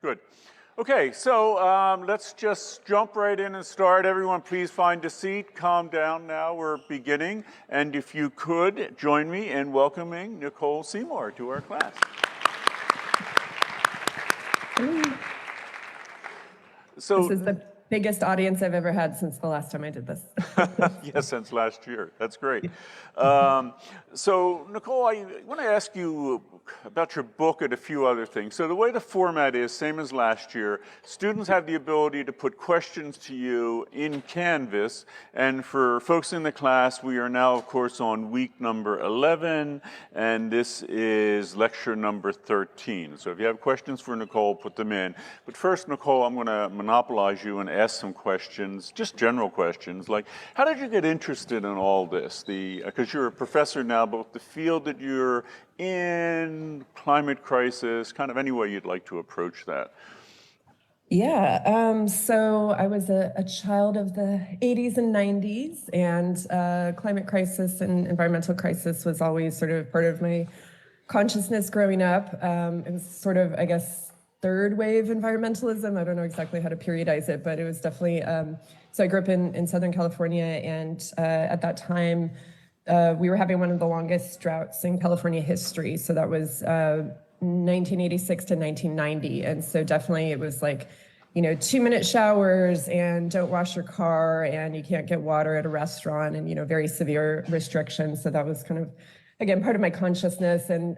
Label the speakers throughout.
Speaker 1: Good. Okay, so let's just jump right in and start. Everyone, please find a seat. Calm down now. We're beginning. And if you could, join me in welcoming Nicole Seymour to our class.
Speaker 2: So, this is the biggest audience I've ever had since the last time I did this.
Speaker 1: Yes, since last year. That's great. So, Nicole, I want to ask you about your book and a few other things. So the way the format is, same as last year, students have the ability to put questions to you in Canvas. And for folks in the class, we are now, of course, on week number 11, and this is lecture number 13. So if you have questions for Nicole, put them in. But first, Nicole, I'm going to monopolize you and ask some questions, just general questions, like how did you get interested in all this? Because you're a professor now, both the field that you're in, climate crisis, kind of any way you'd like to approach that.
Speaker 2: Yeah, so I was a child of the 80s and 90s, and climate crisis and environmental crisis was always sort of part of my consciousness growing up. It was sort of, I guess, third wave environmentalism. I don't know exactly how to periodize it, but it was definitely, so I grew up in Southern California, and at that time, we were having one of the longest droughts in California history. So that was 1986 to 1990. And so definitely it was like, 2-minute showers and don't wash your car and you can't get water at a restaurant and, very severe restrictions. So that was kind of, again, part of my consciousness. And,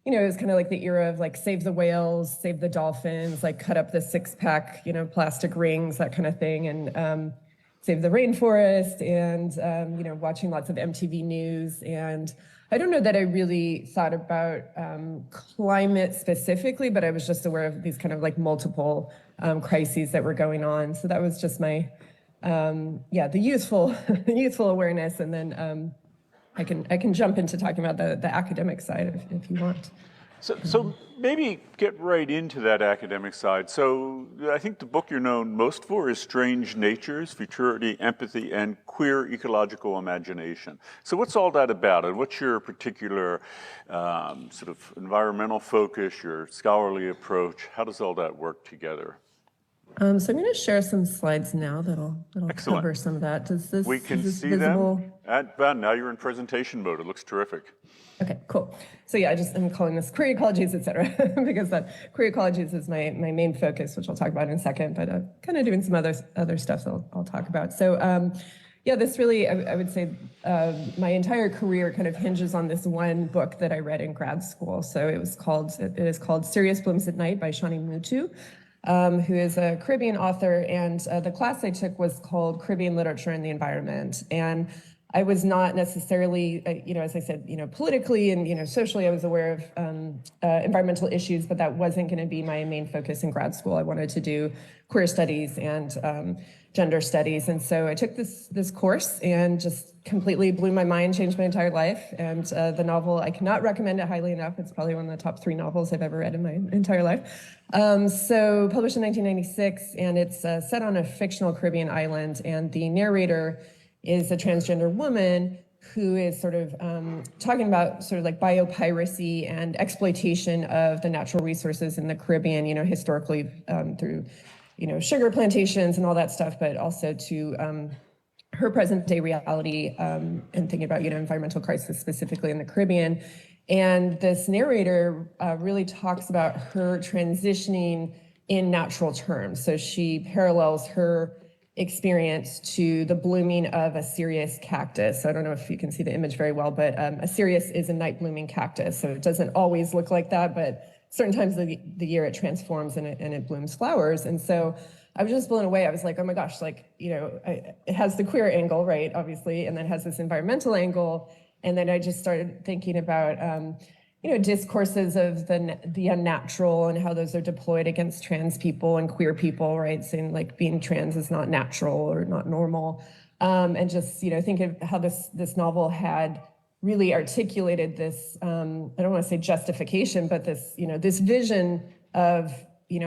Speaker 2: it was kind of like the era of like save the whales, save the dolphins, like cut up the 6-pack, plastic rings, that kind of thing. And, save the rainforest and, watching lots of MTV news. And I don't know that I really thought about climate specifically, but I was just aware of these kind of like multiple crises that were going on. So that was just my, the youthful awareness. And then I can jump into talking about the academic side if you want.
Speaker 1: So maybe get right into that academic side. So I think the book you're known most for is Strange Natures, Futurity, Empathy, and Queer Ecological Imagination. So what's all that about? And what's your particular sort of environmental focus, your scholarly approach? How does all that work together?
Speaker 2: So I'm going to share some slides now that'll cover some of that.
Speaker 1: We can see
Speaker 2: visible?
Speaker 1: them. Now you're in presentation mode. It looks terrific. Okay,
Speaker 2: cool. So yeah, I'm calling this queer ecologies, et cetera, because queer ecologies is my main focus, which I'll talk about in a second, but kind of doing some other stuff that I'll talk about. So this really, I would say my entire career kind of hinges on this one book that I read in grad school. So it is called Sirius Blooms at Night by Shani Mutu, who is a Caribbean author, and the class I took was called Caribbean Literature and the Environment. And I was not necessarily, as I said, politically and, socially, I was aware of environmental issues, but that wasn't going to be my main focus in grad school. I wanted to do queer studies and gender studies. And so I took this course and just completely blew my mind, changed my entire life. And the novel, I cannot recommend it highly enough. It's probably one of the top 3 novels I've ever read in my entire life. So published in 1996, and it's set on a fictional Caribbean island, and the narrator is a transgender woman who is sort of talking about sort of like biopiracy and exploitation of the natural resources in the Caribbean, historically through, sugar plantations and all that stuff, but also to her present day reality and thinking about, environmental crisis specifically in the Caribbean. And this narrator really talks about her transitioning in natural terms. So she parallels her experience to the blooming of a Sirius cactus. So I don't know if you can see the image very well, but a Sirius is a night blooming cactus. So it doesn't always look like that, but certain times of the year it transforms and it blooms flowers. And so I was just blown away. I was like, oh my gosh, it has the queer angle, right, obviously, and then has this environmental angle. And then I just started thinking about discourses of the unnatural and how those are deployed against trans people and queer people, right? Saying like being trans is not natural or not normal. And just, think of how this novel had really articulated this, I don't want to say justification, but this, this vision of,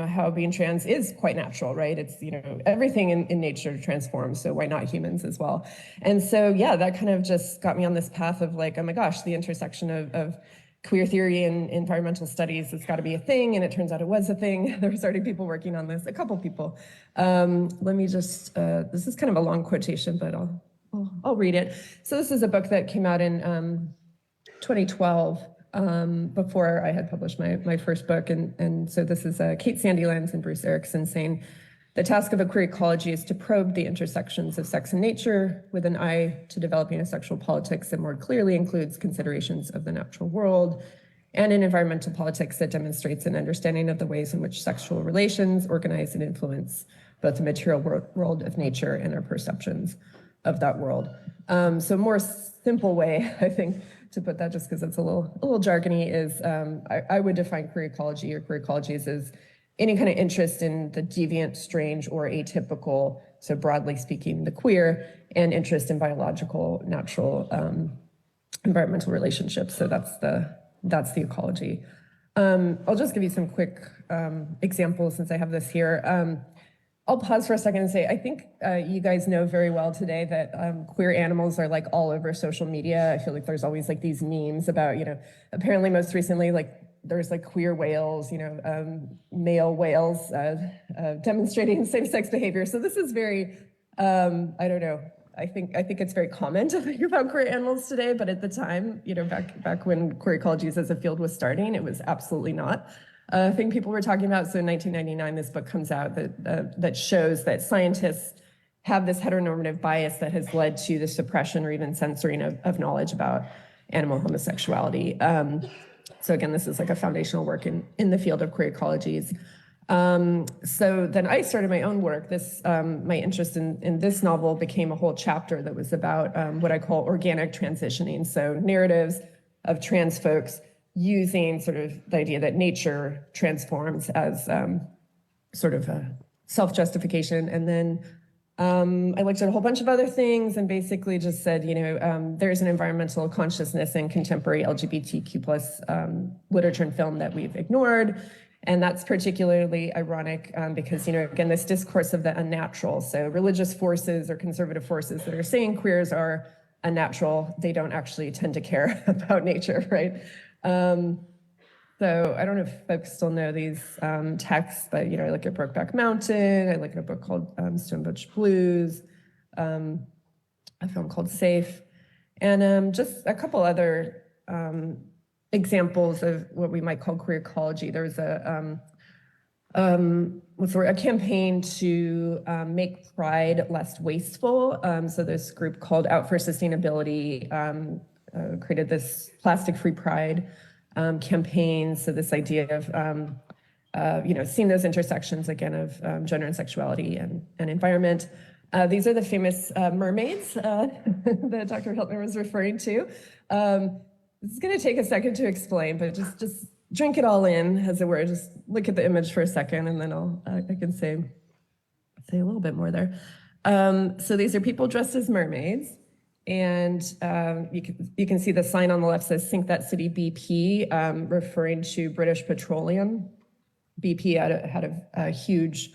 Speaker 2: how being trans is quite natural, right? It's, everything in nature transforms. So why not humans as well? And so, yeah, that kind of just got me on this path of like, oh my gosh, the intersection of queer theory in environmental studies, it's got to be a thing, and it turns out it was a thing. There was already people working on this, a couple people. Let me just, this is kind of a long quotation, but I'll read it. So this is a book that came out in 2012, before I had published my first book. And so this is Kate Sandilands and Bruce Erickson saying, the task of a queer ecology is to probe the intersections of sex and nature with an eye to developing a sexual politics that more clearly includes considerations of the natural world, and an environmental politics that demonstrates an understanding of the ways in which sexual relations organize and influence both the material world of nature and our perceptions of that world. So a more simple way, I think, to put that, just because it's a little jargony, is I would define queer ecology or queer ecologies as any kind of interest in the deviant, strange, or atypical, so broadly speaking, the queer, and interest in biological, natural, environmental relationships. So that's the ecology. I'll just give you some quick examples since I have this here. I'll pause for a second and say, I think you guys know very well today that queer animals are like all over social media. I feel like there's always like these memes about, apparently most recently, like there's like queer whales, male whales demonstrating same-sex behavior. So this is very, I don't know. I think it's very common to think about queer animals today, but at the time, back when queer ecologies as a field was starting, it was absolutely not a thing people were talking about. So in 1999, this book comes out that shows that scientists have this heteronormative bias that has led to the suppression or even censoring of knowledge about animal homosexuality. So again, this is like a foundational work in the field of queer ecologies. So then I started my own work. My interest in this novel became a whole chapter that was about what I call organic transitioning. So narratives of trans folks using sort of the idea that nature transforms as sort of a self-justification. And then I looked at a whole bunch of other things and basically just said, there's an environmental consciousness in contemporary LGBTQ plus literature and film that we've ignored. And that's particularly ironic because, again, this discourse of the unnatural. So religious forces or conservative forces that are saying queers are unnatural, they don't actually tend to care about nature, right? So I don't know if folks still know these texts, but I look at Brokeback Mountain, I look at a book called Stone Butch Blues, a film called Safe, and just a couple other examples of what we might call queer ecology. There's a campaign to make Pride less wasteful. So this group called Out for Sustainability created this plastic-free Pride campaign. So this idea of, seeing those intersections again of gender and sexuality and environment. These are the famous mermaids that Dr. Hiltner was referring to. This is going to take a second to explain, but just drink it all in, as it were. Just look at the image for a second, and then I can say a little bit more there. So these are people dressed as mermaids. And you can see the sign on the left says Sink That City BP, referring to British Petroleum. BP had a huge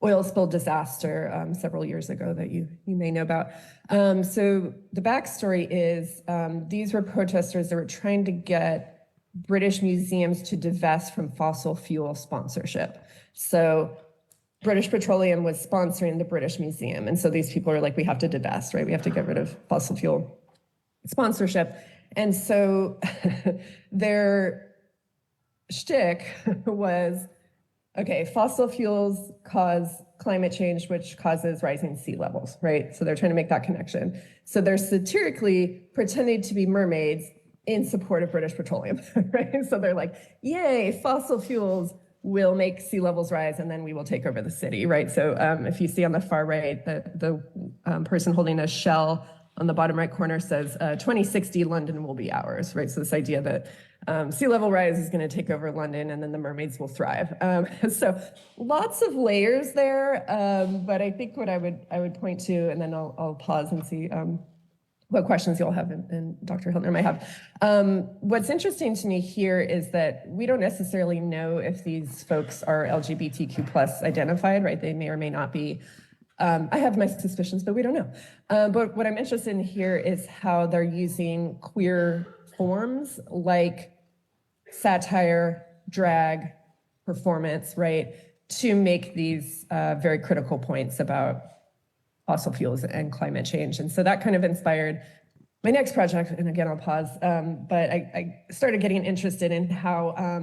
Speaker 2: oil spill disaster several years ago that you may know about. So the backstory is these were protesters that were trying to get British museums to divest from fossil fuel sponsorship. So British Petroleum was sponsoring the British Museum. And so these people are like, we have to divest, right? We have to get rid of fossil fuel sponsorship. And so their shtick was, okay, fossil fuels cause climate change, which causes rising sea levels, right? So they're trying to make that connection. So they're satirically pretending to be mermaids in support of British Petroleum, right? So they're like, yay, fossil fuels will make sea levels rise, and then we will take over the city, right? So if you see on the far right, the person holding a shell on the bottom right corner says, 2060, London will be ours, right? So this idea that sea level rise is gonna take over London, and then the mermaids will thrive. So lots of layers there, but I think what I would point to, and then I'll pause and see what questions you'll have and Dr. Hiltner might have. What's interesting to me here is that we don't necessarily know if these folks are LGBTQ plus identified, right? They may or may not be. I have my suspicions, but we don't know. But what I'm interested in here is how they're using queer forms like satire, drag, performance, right, to make these very critical points about fossil fuels and climate change. And so that kind of inspired my next project. And again, I'll pause. But I started getting interested in how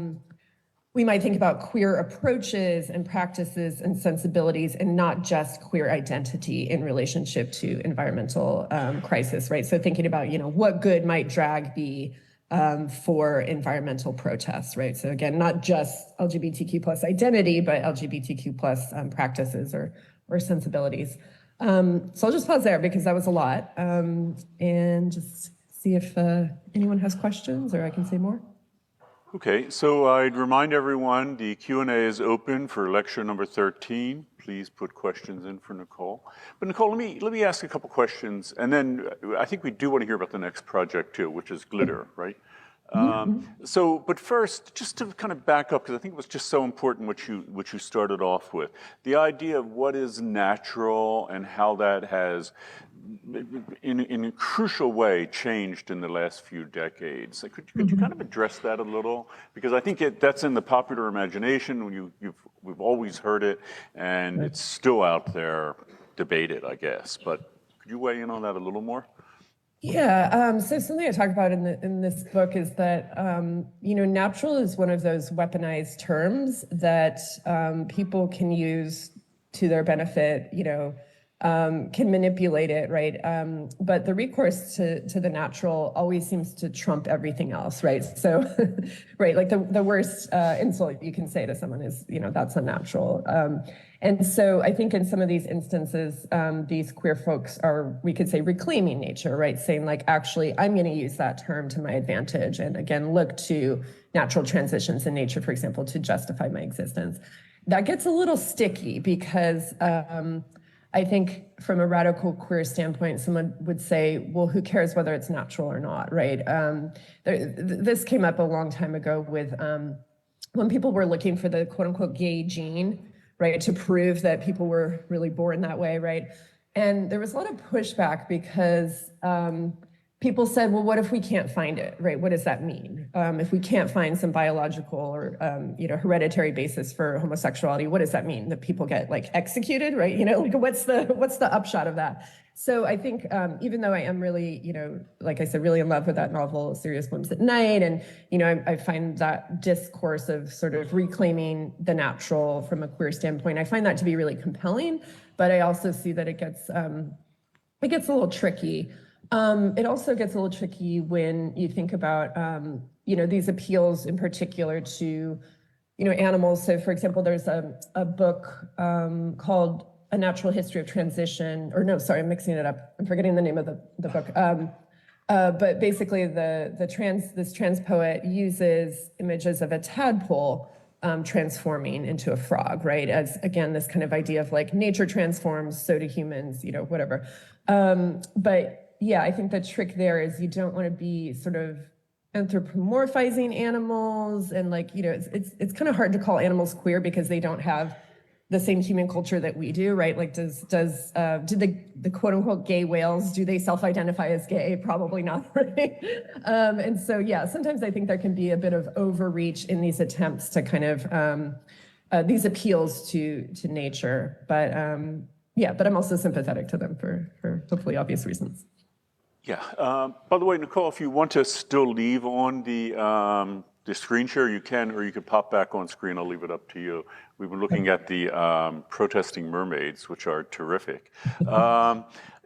Speaker 2: we might think about queer approaches and practices and sensibilities and not just queer identity in relationship to environmental crisis, right? So thinking about, what good might drag be for environmental protests, right? So again, not just LGBTQ plus identity, but LGBTQ plus practices or sensibilities. So I'll just pause there because that was a lot, and just see if anyone has questions or I can say more.
Speaker 1: Okay, so I'd remind everyone the Q&A is open for lecture number 13. Please put questions in for Nicole. But Nicole, let me ask a couple questions, and then I think we do want to hear about the next project too, which is glitter, right? But first, just to kind of back up, because I think it was just so important what you started off with, the idea of what is natural and how that has, in a crucial way, changed in the last few decades. Could you kind of address that a little? Because I think that's in the popular imagination. We've always heard it, and it's still out there debated, I guess. But could you weigh in on that a little more?
Speaker 2: Yeah, so something I talk about in this book is that, natural is one of those weaponized terms that people can use to their benefit, can manipulate it, right? But the recourse to the natural always seems to trump everything else, right? So, right, like the worst insult you can say to someone is, that's unnatural. And so I think in some of these instances, these queer folks are, we could say, reclaiming nature, right? Saying like, actually, I'm going to use that term to my advantage. And again, look to natural transitions in nature, for example, to justify my existence. That gets a little sticky because I think from a radical queer standpoint, someone would say, well, who cares whether it's natural or not, right? This came up a long time ago with when people were looking for the quote unquote gay gene, right, to prove that people were really born that way, right? And there was a lot of pushback because people said, well, what if we can't find it, right? What does that mean? If we can't find some biological or, hereditary basis for homosexuality, what does that mean? That people get like executed, right? What's the upshot of that? So I think even though I am really, like I said, really in love with that novel, Serious Whims at Night, and, I find that discourse of sort of reclaiming the natural from a queer standpoint, I find that to be really compelling, but I also see that it gets a little tricky. It also gets a little tricky when you think about, these appeals in particular to, animals. So for example, there's a book called A Natural History of Transition, or no, sorry, I'm mixing it up. I'm forgetting the name of the book. But basically this trans poet uses images of a tadpole transforming into a frog, right? As again, this kind of idea of like nature transforms, so do humans, whatever. But yeah, I think the trick there is you don't want to be sort of anthropomorphizing animals, and like, it's kind of hard to call animals queer because they don't have the same human culture that we do, right? Like, do the quote unquote gay whales, do they self-identify as gay? Probably not, right? And so, yeah, sometimes I think there can be a bit of overreach in these attempts to kind of, these appeals to nature. But yeah, but I'm also sympathetic to them for hopefully obvious reasons.
Speaker 1: Yeah. By the way, Nicole, if you want to still leave on the screen share, you can, or you could pop back on screen. I'll leave it up to you. We've been looking at the protesting mermaids, which are terrific.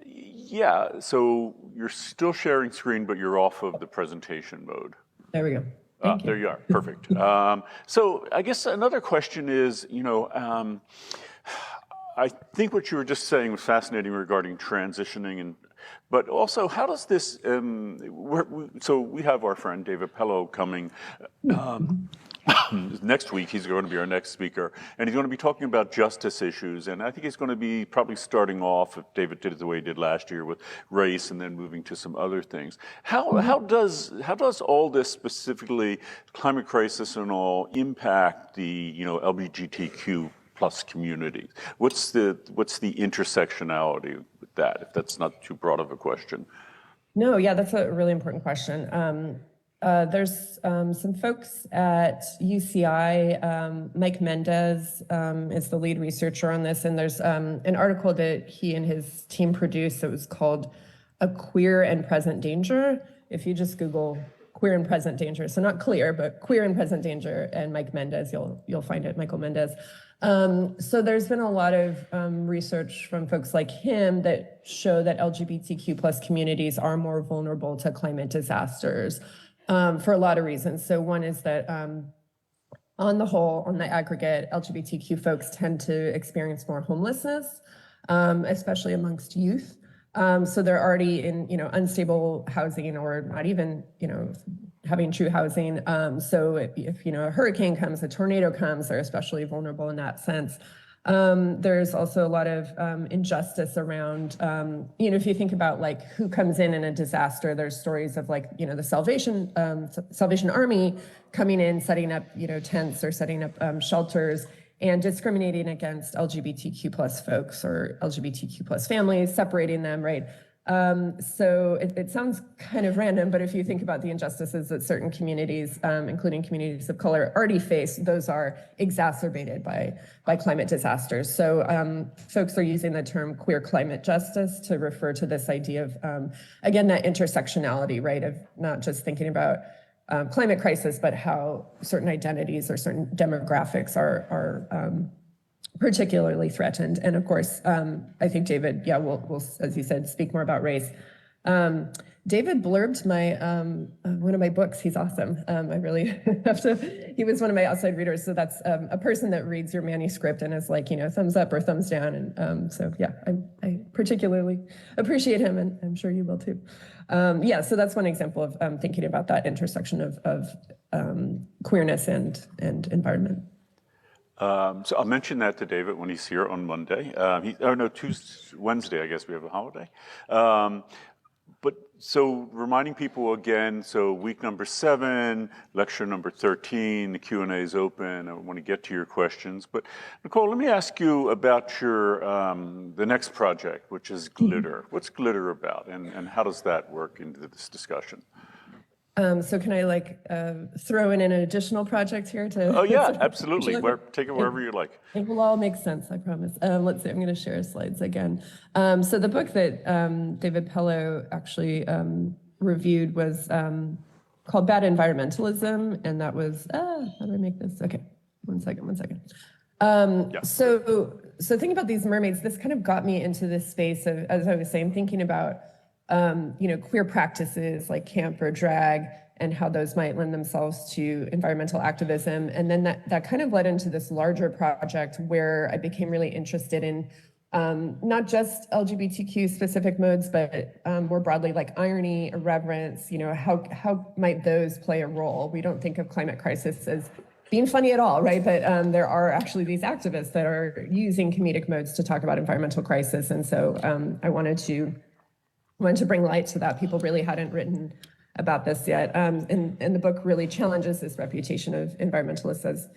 Speaker 1: Yeah, so you're still sharing screen, but you're off of the presentation mode.
Speaker 2: There we go. Thank you.
Speaker 1: There you are. Perfect. So I guess another question is, I think what you were just saying was fascinating regarding transitioning, but also how does this, so we have our friend David Pello coming next week. He's going to be our next speaker, and he's going to be talking about justice issues, and I think he's going to be probably starting off, if David did it the way he did last year, with race and then moving to some other things. How does all this, specifically climate crisis and all, impact the LGBTQ plus community? What's the intersectionality with that, if that's not too broad of a question?
Speaker 2: No, yeah, that's a really important question. There's some folks at UCI. Mike Mendez is the lead researcher on this, and there's an article that he and his team produced that was called "A Queer and Present Danger." If you just Google "queer and present danger," so not clear, but "queer and present danger" and Mike Mendez, you'll find it, Michael Mendez. So there's been a lot of research from folks like him that show that LGBTQ plus communities are more vulnerable to climate disasters. For a lot of reasons. So one is that on the whole, on the aggregate, LGBTQ folks tend to experience more homelessness, especially amongst youth. So they're already in, unstable housing or not even, having true housing. So if a hurricane comes, a tornado comes, they're especially vulnerable in that sense. There's also a lot of injustice around, if you think about like who comes in a disaster, there's stories of like, the Salvation Army coming in, setting up, tents or setting up shelters and discriminating against LGBTQ plus folks or LGBTQ plus families, separating them, right? So it sounds kind of random, but if you think about the injustices that certain communities, including communities of color, already face, those are exacerbated by climate disasters. So folks are using the term queer climate justice to refer to this idea of, again, that intersectionality, right, of not just thinking about climate crisis, but how certain identities or certain demographics are particularly threatened. And of course, I think David, will, as you said, speak more about race. David blurbed my one of my books. He's awesome. I really have to, he was one of my outside readers. So that's a person that reads your manuscript and is like, thumbs up or thumbs down. And so, yeah, I particularly appreciate him, and I'm sure you will too. So that's one example of thinking about that intersection of queerness and environment.
Speaker 1: So I'll mention that to David when he's here on Monday. Wednesday, I guess we have a holiday. But so reminding people again, so week number 7, lecture number 13, the Q&A is open. I want to get to your questions. But Nicole, let me ask you about your the next project, which is Glitter. What's Glitter about, and how does that work into this discussion?
Speaker 2: So can I throw in an additional project here to?
Speaker 1: Oh yeah, absolutely. Take it wherever you like.
Speaker 2: It will all make sense, I promise. Let's see, I'm going to share slides again. So the book that David Pello actually reviewed was called Bad Environmentalism, and that was, how do I make this? Okay, one second. So thinking about these mermaids, this kind of got me into this space of, as I was saying, thinking about queer practices like camp or drag and how those might lend themselves to environmental activism. And then that kind of led into this larger project where I became really interested in not just LGBTQ specific modes, but more broadly like irony, irreverence, how might those play a role? We don't think of climate crisis as being funny at all, right? But there are actually these activists that are using comedic modes to talk about environmental crisis. And so I wanted to bring light to that. People really hadn't written about this yet. And the book really challenges this reputation of environmentalists as,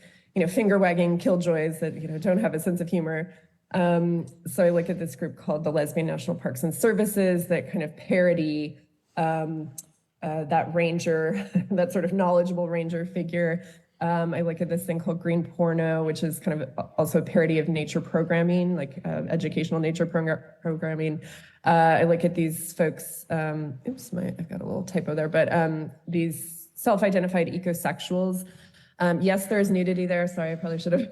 Speaker 2: finger-wagging killjoys that, don't have a sense of humor. So I look at this group called the Lesbian National Parks and Services that kind of parody that ranger, that sort of knowledgeable ranger figure. I look at this thing called green porno, which is kind of also a parody of nature programming, like educational nature programming. I look at these folks, I've got a little typo there, but these self-identified ecosexuals. Yes, there's nudity there. Sorry, I probably should have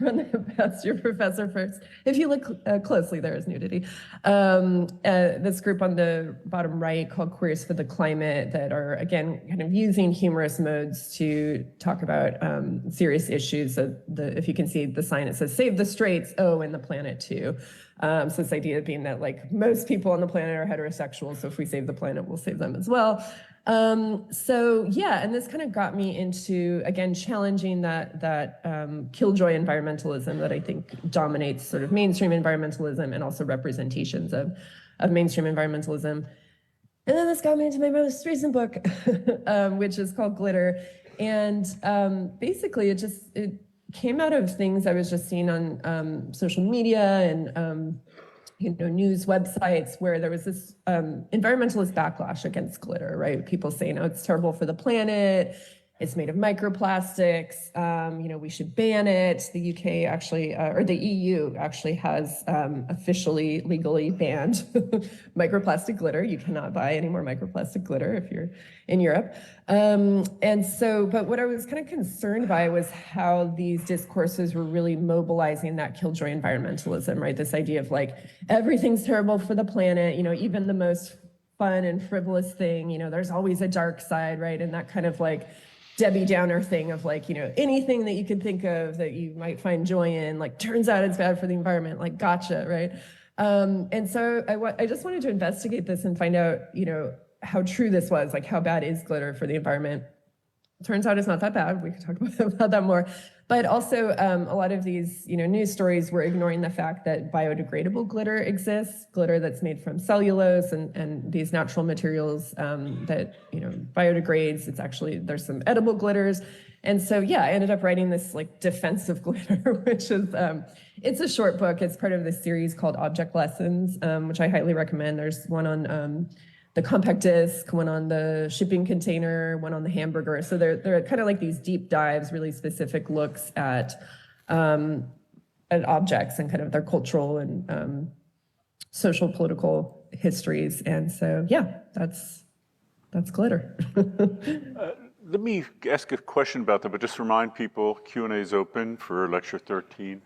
Speaker 2: run that past your professor first. If you look closely, there is nudity. This group on the bottom right called Queers for the Climate that are, again, kind of using humorous modes to talk about serious issues. If you can see the sign, it says, "Save the straights, and the planet too." So this idea being that like most people on the planet are heterosexual, so if we save the planet, we'll save them as well. And this kind of got me into, again, challenging that killjoy environmentalism that I think dominates sort of mainstream environmentalism and also representations of mainstream environmentalism. And then this got me into my most recent book, which is called Glitter. And basically it came out of things I was just seeing on social media and news websites where there was this environmentalist backlash against glitter, right? People saying, oh, it's terrible for the planet. It's made of microplastics. We should ban it. The UK actually, or the EU actually has officially legally banned microplastic glitter. You cannot buy any more microplastic glitter if you're in Europe. But what I was kind of concerned by was how these discourses were really mobilizing that killjoy environmentalism, right? This idea of like, everything's terrible for the planet, even the most fun and frivolous thing, there's always a dark side, right? And that kind of like Debbie Downer thing of like, anything that you could think of that you might find joy in, like, turns out it's bad for the environment, like, gotcha, right? And so I just wanted to investigate this and find out, how true this was, like, how bad is glitter for the environment? Turns out it's not that bad. We could talk about that more. But also, a lot of these, news stories were ignoring the fact that biodegradable glitter exists, glitter that's made from cellulose and these natural materials that, biodegrades. It's actually, there's some edible glitters. And so, yeah, I ended up writing this like defense of glitter, which is, it's a short book. It's part of this series called Object Lessons, which I highly recommend. There's one on the compact disc, one on the shipping container, one on the hamburger. So they're kind of like these deep dives, really specific looks at objects and kind of their cultural and social, political histories. And so, yeah, that's glitter.
Speaker 1: Let me ask a question about that, but just remind people, Q&A is open for lecture 13.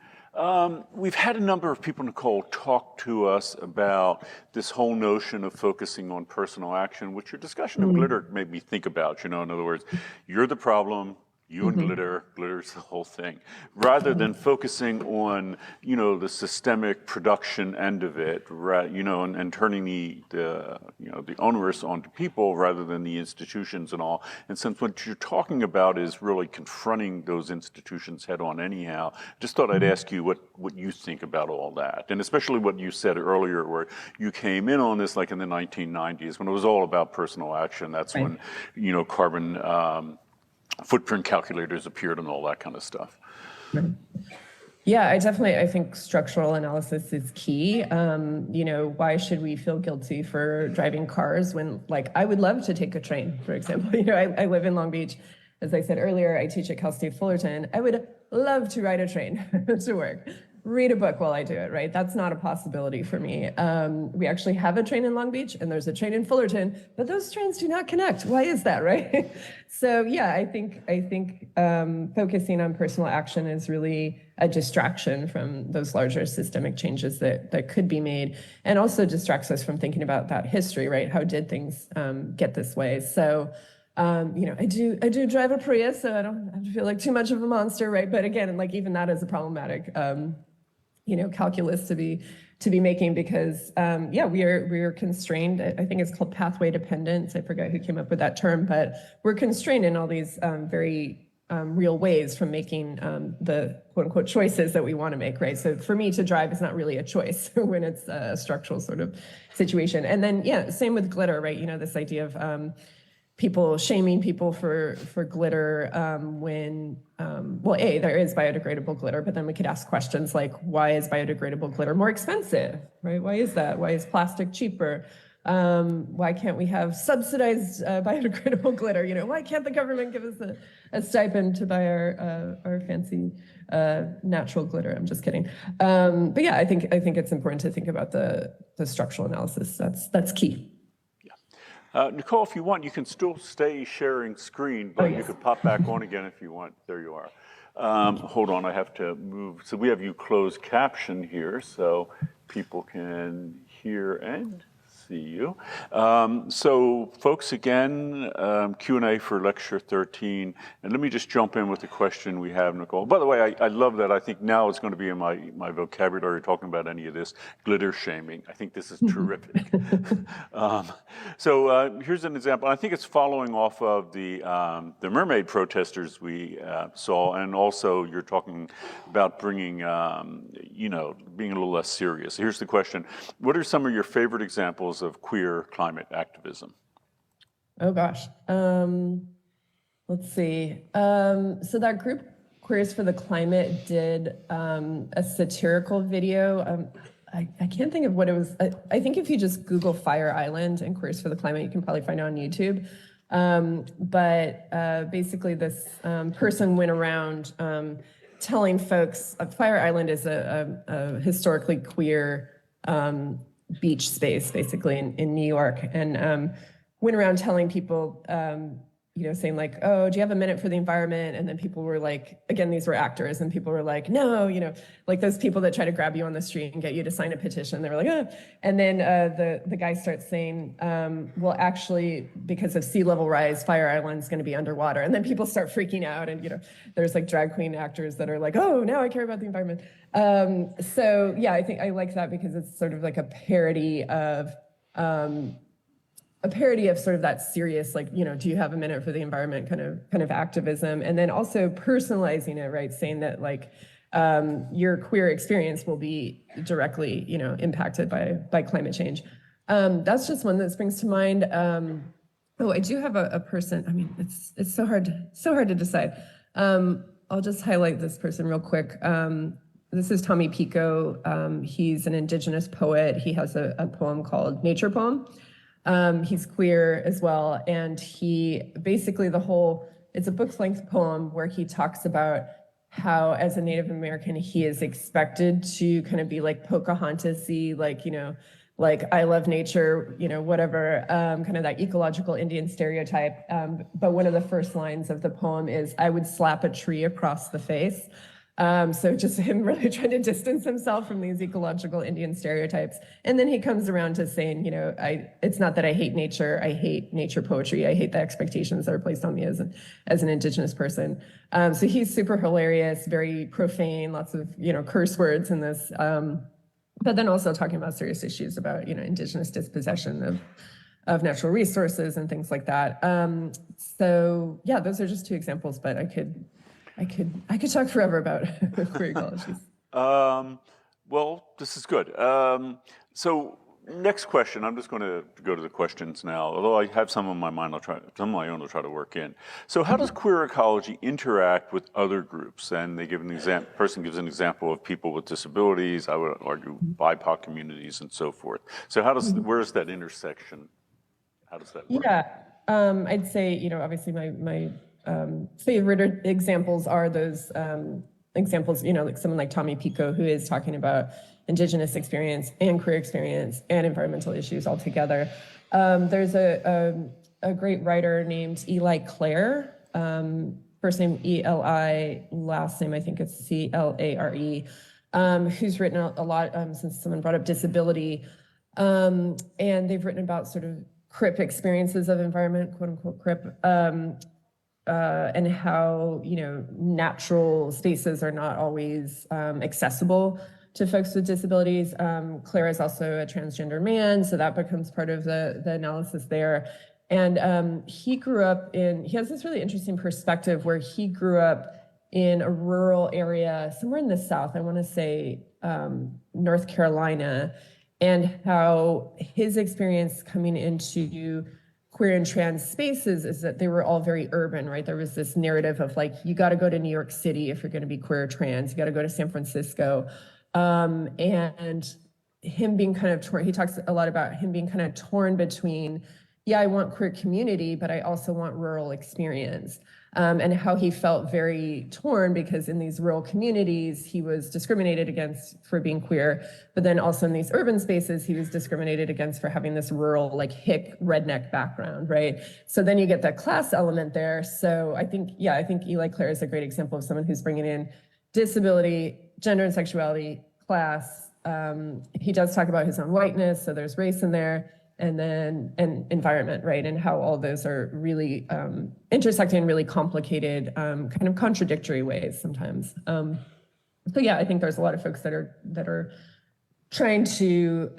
Speaker 1: We've had a number of people, Nicole, talk to us about this whole notion of focusing on personal action, which your discussion of glitter made me think about. In other words, you're the problem, you and glitter's the whole thing, rather than focusing on, the systemic production end of it, right? And turning the onerous onto people rather than the institutions and all. And since what you're talking about is really confronting those institutions head on anyhow, just thought I'd ask you what you think about all that. And especially what you said earlier, where you came in on this like in the 1990s when it was all about personal action. That's when, carbon footprint calculators appeared and all that kind of stuff.
Speaker 2: Right. Yeah, I think structural analysis is key. Why should we feel guilty for driving cars when, like, I would love to take a train, for example. I live in Long Beach. As I said earlier, I teach at Cal State Fullerton. I would love to ride a train to work. Read a book while I do it, right? That's not a possibility for me. We actually have a train in Long Beach and there's a train in Fullerton, but those trains do not connect. Why is that, right? So yeah, I think focusing on personal action is really a distraction from those larger systemic changes that could be made, and also distracts us from thinking about that history, right? How did things get this way? So I do drive a Prius, so I don't have to feel like too much of a monster, right? But again, like even that is a problematic calculus to be making, because we are constrained. I think it's called pathway dependence. I forget who came up with that term, but we're constrained in all these very real ways from making the quote unquote choices that we want to make, right? So for me to drive is not really a choice when it's a structural sort of situation. And then same with glitter, right? This idea of people shaming people for glitter when, there is biodegradable glitter, but then we could ask questions like, why is biodegradable glitter more expensive, right? Why is that? Why is plastic cheaper? Why can't we have subsidized biodegradable glitter? Why can't the government give us a stipend to buy our fancy natural glitter? I'm just kidding. But yeah, I think it's important to think about the structural analysis. That's key.
Speaker 1: Nicole, if you want, you can still stay sharing screen, but you could pop back on again if you want. There you are. Hold on, I have to move. So we have you closed caption here so people can hear and see you. So folks, again, Q&A for lecture 13. And let me just jump in with the question we have, Nicole. By the way, I love that. I think now it's going to be in my vocabulary talking about any of this glitter shaming. I think this is terrific. So here's an example. I think it's following off of the mermaid protesters we saw, and also you're talking about bringing, being a little less serious. Here's the question. What are some of your favorite examples of queer climate activism?
Speaker 2: Oh gosh. Let's see. So that group Queers for the Climate did a satirical video. I can't think of what it was. I think if you just Google Fire Island and Queers for the Climate, you can probably find it on YouTube. But basically this person went around telling folks, Fire Island is a historically queer beach space, basically, in New York, and went around telling people, saying like, oh, do you have a minute for the environment? And then people were like, again, these were actors, and people were like, no, like those people that try to grab you on the street and get you to sign a petition. They were like, oh. And then the guy starts saying, well, actually, because of sea level rise, Fire Island's going to be underwater. And then people start freaking out, and there's like drag queen actors that are like, oh, now I care about the environment. So yeah, I think I like that because it's sort of like a parody of sort of that serious, like, do you have a minute for the environment kind of activism, and then also personalizing it, right? Saying that like your queer experience will be directly, impacted by climate change. That's just one that springs to mind. Oh, I do have a person. I mean, it's so hard to decide. I'll just highlight this person real quick. This is Tommy Pico. He's an Indigenous poet. He has a poem called Nature Poem. He's queer as well, and he basically it's a book-length poem where he talks about how, as a Native American, he is expected to kind of be like Pocahontas-y, like I love nature, whatever, kind of that ecological Indian stereotype. But one of the first lines of the poem is, "I would slap a tree across the face." So just him really trying to distance himself from these ecological Indian stereotypes. And then he comes around to saying, it's not that I hate nature, I hate nature poetry, I hate the expectations that are placed on me as an Indigenous person. So he's super hilarious, very profane, lots of, curse words in this, but then also talking about serious issues about, Indigenous dispossession of natural resources and things like that. So yeah, those are just two examples, but I could talk forever about queer ecologies.
Speaker 1: Well, this is good. So next question, I'm just going to go to the questions now. Although I have some on my mind, some of my own I'll try to work in. So how does queer ecology interact with other groups? And they give an example. Person gives an example of people with disabilities. I would argue BIPOC communities and so forth. So where's that intersection? How does that work?
Speaker 2: Yeah, I'd say obviously my favorite examples are those examples, like someone like Tommy Pico, who is talking about Indigenous experience and queer experience and environmental issues all together. There's a great writer named Eli Clare, first name Eli, last name I think it's Clare, who's written a lot since someone brought up disability, and they've written about sort of CRIP experiences of environment, quote unquote CRIP, and how natural spaces are not always accessible to folks with disabilities. Claire is also a transgender man, so that becomes part of the analysis there. And he has this really interesting perspective where he grew up in a rural area somewhere in the South, I want to say North Carolina, and how his experience coming into queer and trans spaces is that they were all very urban, right? There was this narrative of like, you got to go to New York City if you're going to be queer or trans, you got to go to San Francisco. And him being kind of torn, he talks a lot about him being kind of torn between, yeah, I want queer community, but I also want rural experience. And how he felt very torn because in these rural communities, he was discriminated against for being queer, but then also in these urban spaces, he was discriminated against for having this rural, like hick redneck background, right? So then you get that class element there. So I think Eli Clare is a great example of someone who's bringing in disability, gender and sexuality, class. He does talk about his own whiteness, so there's race in there. And then environment, right? And how all those are really intersecting in really complicated, kind of contradictory ways sometimes. So yeah, I think there's a lot of folks that are trying to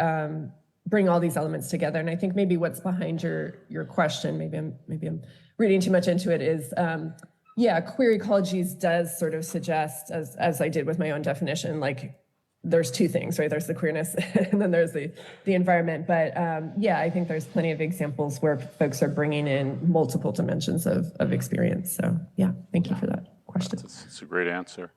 Speaker 2: bring all these elements together. And I think maybe what's behind your question, maybe I'm reading too much into it, is queer ecologies does sort of suggest, as I did with my own definition, like there's two things, right? There's the queerness and then there's the environment. But I think there's plenty of examples where folks are bringing in multiple dimensions of experience. So yeah, thank you for that question.
Speaker 1: It's a great answer.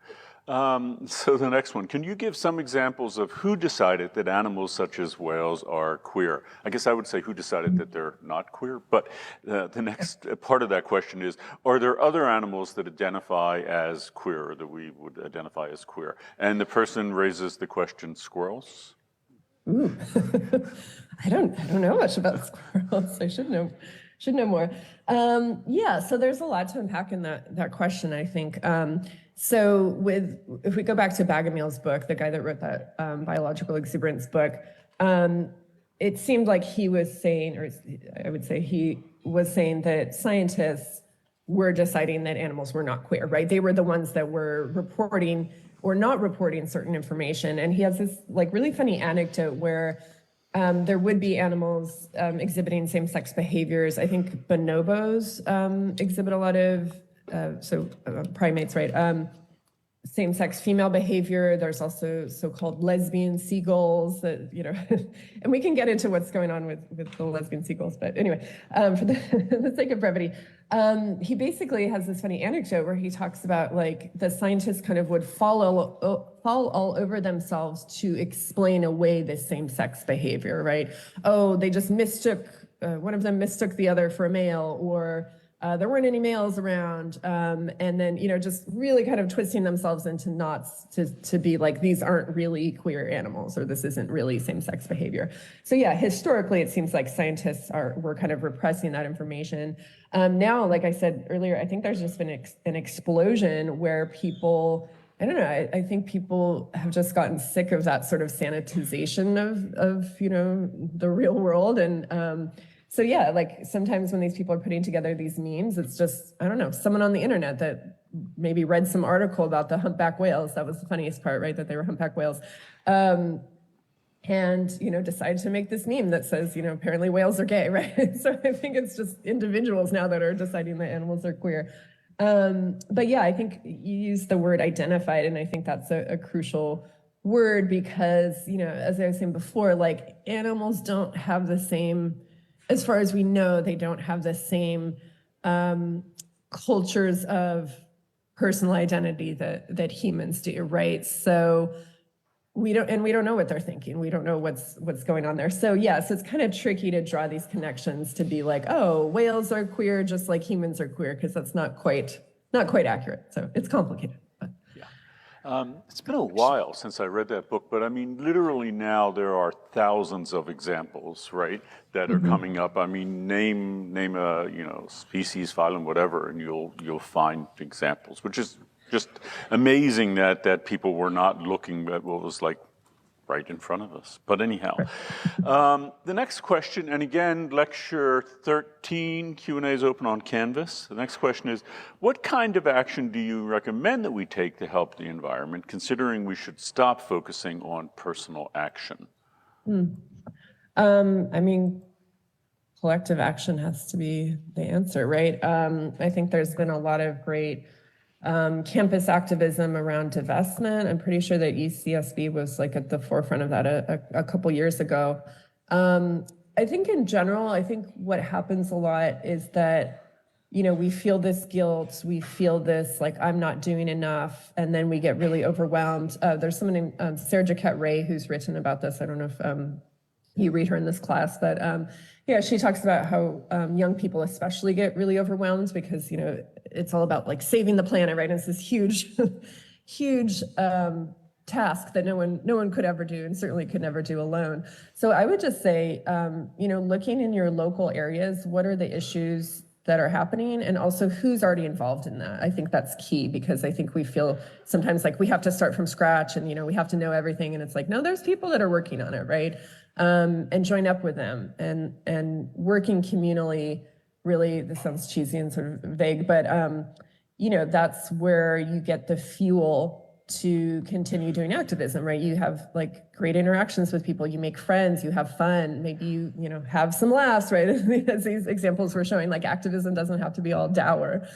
Speaker 1: So the next one, can you give some examples of who decided that animals such as whales are queer? I guess I would say who decided that they're not queer, but the next part of that question is, are there other animals that identify as queer, or that we would identify as queer? And the person raises the question, squirrels?
Speaker 2: Ooh. I don't know much about squirrels. I should know more. Yeah, so there's a lot to unpack in that question, I think. So if we go back to Bagameel's book, the guy that wrote that biological exuberance book, it seemed like he was saying, or I would say he was saying that scientists were deciding that animals were not queer, right? They were the ones that were reporting or not reporting certain information. And he has this like really funny anecdote where there would be animals exhibiting same-sex behaviors. I think bonobos exhibit a lot of primates, right? Same-sex female behavior. There's also so-called lesbian seagulls that, and we can get into what's going on with the lesbian seagulls. But anyway, for the sake of brevity, he basically has this funny anecdote where he talks about like the scientists kind of would fall all over themselves to explain away this same-sex behavior, right? Oh, they just one of them mistook the other for a male, or there weren't any males around, and then, just really kind of twisting themselves into knots to be like, these aren't really queer animals, or this isn't really same-sex behavior. So yeah, historically, it seems like scientists were kind of repressing that information. Now, like I said earlier, I think there's just been an explosion where people, I don't know, I think people have just gotten sick of that sort of sanitization of the real world. And so yeah, like sometimes when these people are putting together these memes, it's just, I don't know, someone on the internet that maybe read some article about the humpback whales. That was the funniest part, right? That they were humpback whales. And, decided to make this meme that says, apparently whales are gay, right? So I think it's just individuals now that are deciding that animals are queer. But yeah, I think you use the word identified, and I think that's a crucial word because, as I was saying before, like animals don't have the same, as far as we know, they don't have the same cultures of personal identity that humans do, right? So we don't know what they're thinking. We don't know what's going on there. So yeah, so it's kind of tricky to draw these connections to be like, oh, whales are queer just like humans are queer, because that's not quite accurate. So it's complicated. But.
Speaker 1: It's been a while since I read that book, but I mean, literally now there are thousands of examples, right, that are coming up. I mean, name a species, phylum, whatever, and you'll find examples, which is just amazing that people were not looking at what was like right in front of us. But anyhow, the next question, and again, lecture 13, Q&A is open on Canvas. The next question is, what kind of action do you recommend that we take to help the environment, considering we should stop focusing on personal action?
Speaker 2: I mean, collective action has to be the answer, right? I think there's been a lot of great campus activism around divestment. I'm pretty sure that ECSB was like at the forefront of that a couple years ago. I think in general, I think what happens a lot is that, we feel this guilt, we feel this like, I'm not doing enough, and then we get really overwhelmed. There's someone named Sarah Jaquette Ray who's written about this. I don't know if you read her in this class, but yeah, she talks about how young people especially get really overwhelmed because, it's all about like saving the planet, right? And it's this huge, huge task that no one could ever do, and certainly could never do alone. So I would just say, looking in your local areas, what are the issues that are happening, and also who's already involved in that. I think that's key, because I think we feel sometimes like we have to start from scratch and, we have to know everything. And it's like, no, there's people that are working on it, right? And join up with them and working communally. Really, this sounds cheesy and sort of vague, but that's where you get the fuel to continue doing activism, right? You have like great interactions with people, you make friends, you have fun, maybe you have some laughs, right? As these examples were showing, like activism doesn't have to be all dour.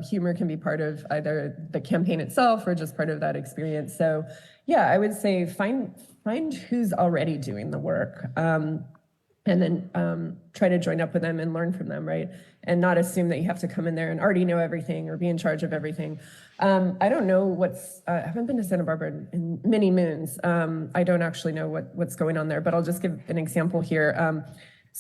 Speaker 2: Humor can be part of either the campaign itself or just part of that experience. So yeah, I would say find who's already doing the work. and then try to join up with them and learn from them, right? And not assume that you have to come in there and already know everything or be in charge of everything. I don't know I haven't been to Santa Barbara in many moons. I don't actually know what's going on there, but I'll just give an example here.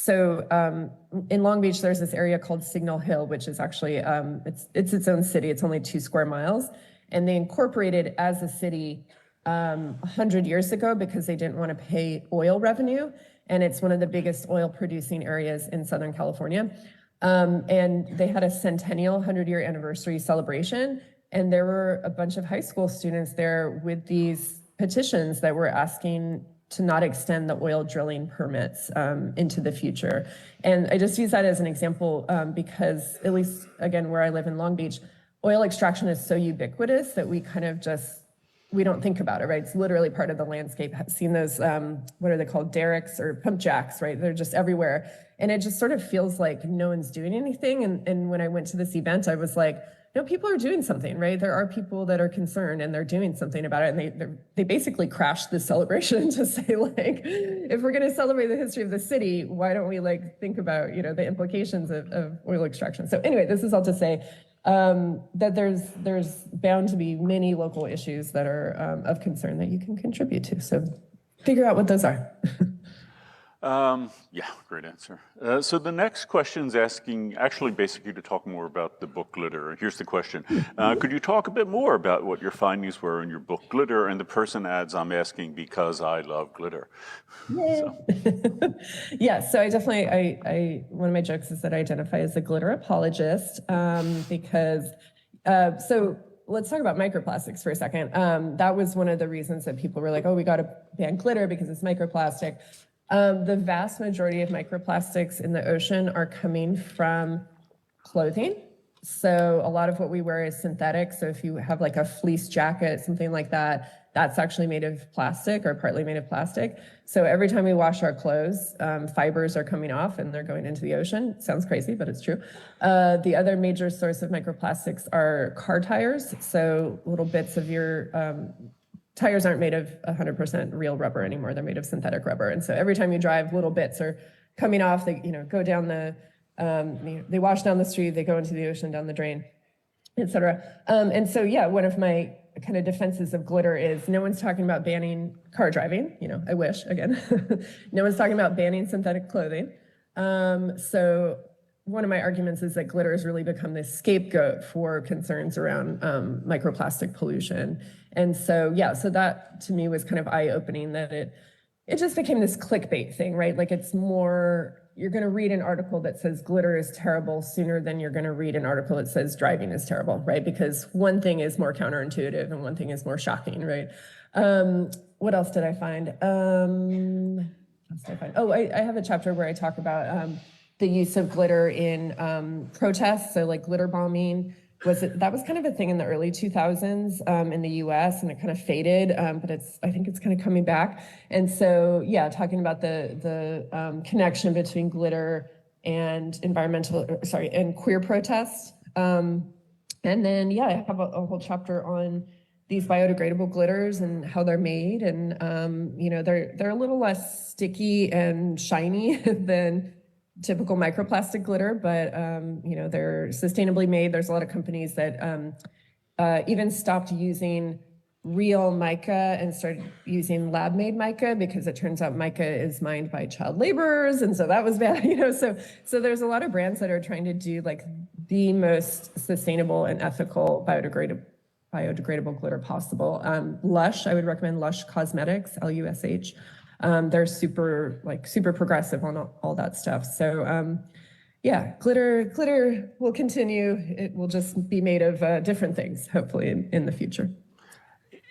Speaker 2: In Long Beach, there's this area called Signal Hill, which is actually, it's its own city. It's only 2 square miles. And they incorporated as a city 100 years ago because they didn't want to pay oil revenue. And it's one of the biggest oil producing areas in Southern California. And they had a centennial 100-year anniversary celebration. And there were a bunch of high school students there with these petitions that were asking to not extend the oil drilling permits into the future. And I just use that as an example because, at least, again, where I live in Long Beach, oil extraction is so ubiquitous that we kind of we don't think about it, right? It's literally part of the landscape. I've seen those, what are they called, derricks or pump jacks, right? They're just everywhere. And it just sort of feels like no one's doing anything. And when I went to this event, I was like, no, people are doing something, right? There are people that are concerned and they're doing something about it. And they basically crashed the celebration to say, like, if we're gonna celebrate the history of the city, why don't we think about, the implications of oil extraction? So anyway, this is all to say, that there's bound to be many local issues that are of concern that you can contribute to. So figure out what those are.
Speaker 1: Yeah, great answer. So the next question is asking, actually basically to talk more about the book Glitter. Here's the question. Could you talk a bit more about what your findings were in your book Glitter? And the person adds, I'm asking because I love glitter. So.
Speaker 2: Yeah, so I definitely, one of my jokes is that I identify as a glitter apologist because, so let's talk about microplastics for a second. That was one of the reasons that people were like, oh, we got to ban glitter because it's microplastic. The vast majority of microplastics in the ocean are coming from clothing. So a lot of what we wear is synthetic. So if you have like a fleece jacket, something like that, that's actually made of plastic or partly made of plastic. So every time we wash our clothes, fibers are coming off and they're going into the ocean. Sounds crazy, but it's true. The other major source of microplastics are car tires. So little bits of your tires aren't made of 100% real rubber anymore. They're made of synthetic rubber. And so every time you drive, little bits are coming off. They, go down they wash down the street, they go into the ocean, down the drain, et cetera. And so, yeah, one of my kind of defenses of glitter is no one's talking about banning car driving. I wish, again. No one's talking about banning synthetic clothing. So one of my arguments is that glitter has really become this scapegoat for concerns around microplastic pollution. And so, yeah, so that to me was kind of eye-opening that it just became this clickbait thing, right? Like it's more, you're gonna read an article that says glitter is terrible sooner than you're gonna read an article that says driving is terrible, right? Because one thing is more counterintuitive and one thing is more shocking, right? What else did I find? Oh, I have a chapter where I talk about the use of glitter in protests, so like glitter bombing. That was kind of a thing in the early 2000s in the US, and it kind of faded, but I think it's kind of coming back. And so, yeah, talking about the connection between glitter and and queer protests. And then, yeah, I have a whole chapter on these biodegradable glitters and how they're made, and they're a little less sticky and shiny than typical microplastic glitter, but they're sustainably made. There's a lot of companies that even stopped using real mica and started using lab-made mica because it turns out mica is mined by child laborers, and so that was bad. So there's a lot of brands that are trying to do like the most sustainable and ethical biodegradable glitter possible. Lush, I would recommend Lush Cosmetics, Lush. They're super progressive on all that stuff. So yeah, glitter will continue. It will just be made of different things, hopefully in the future.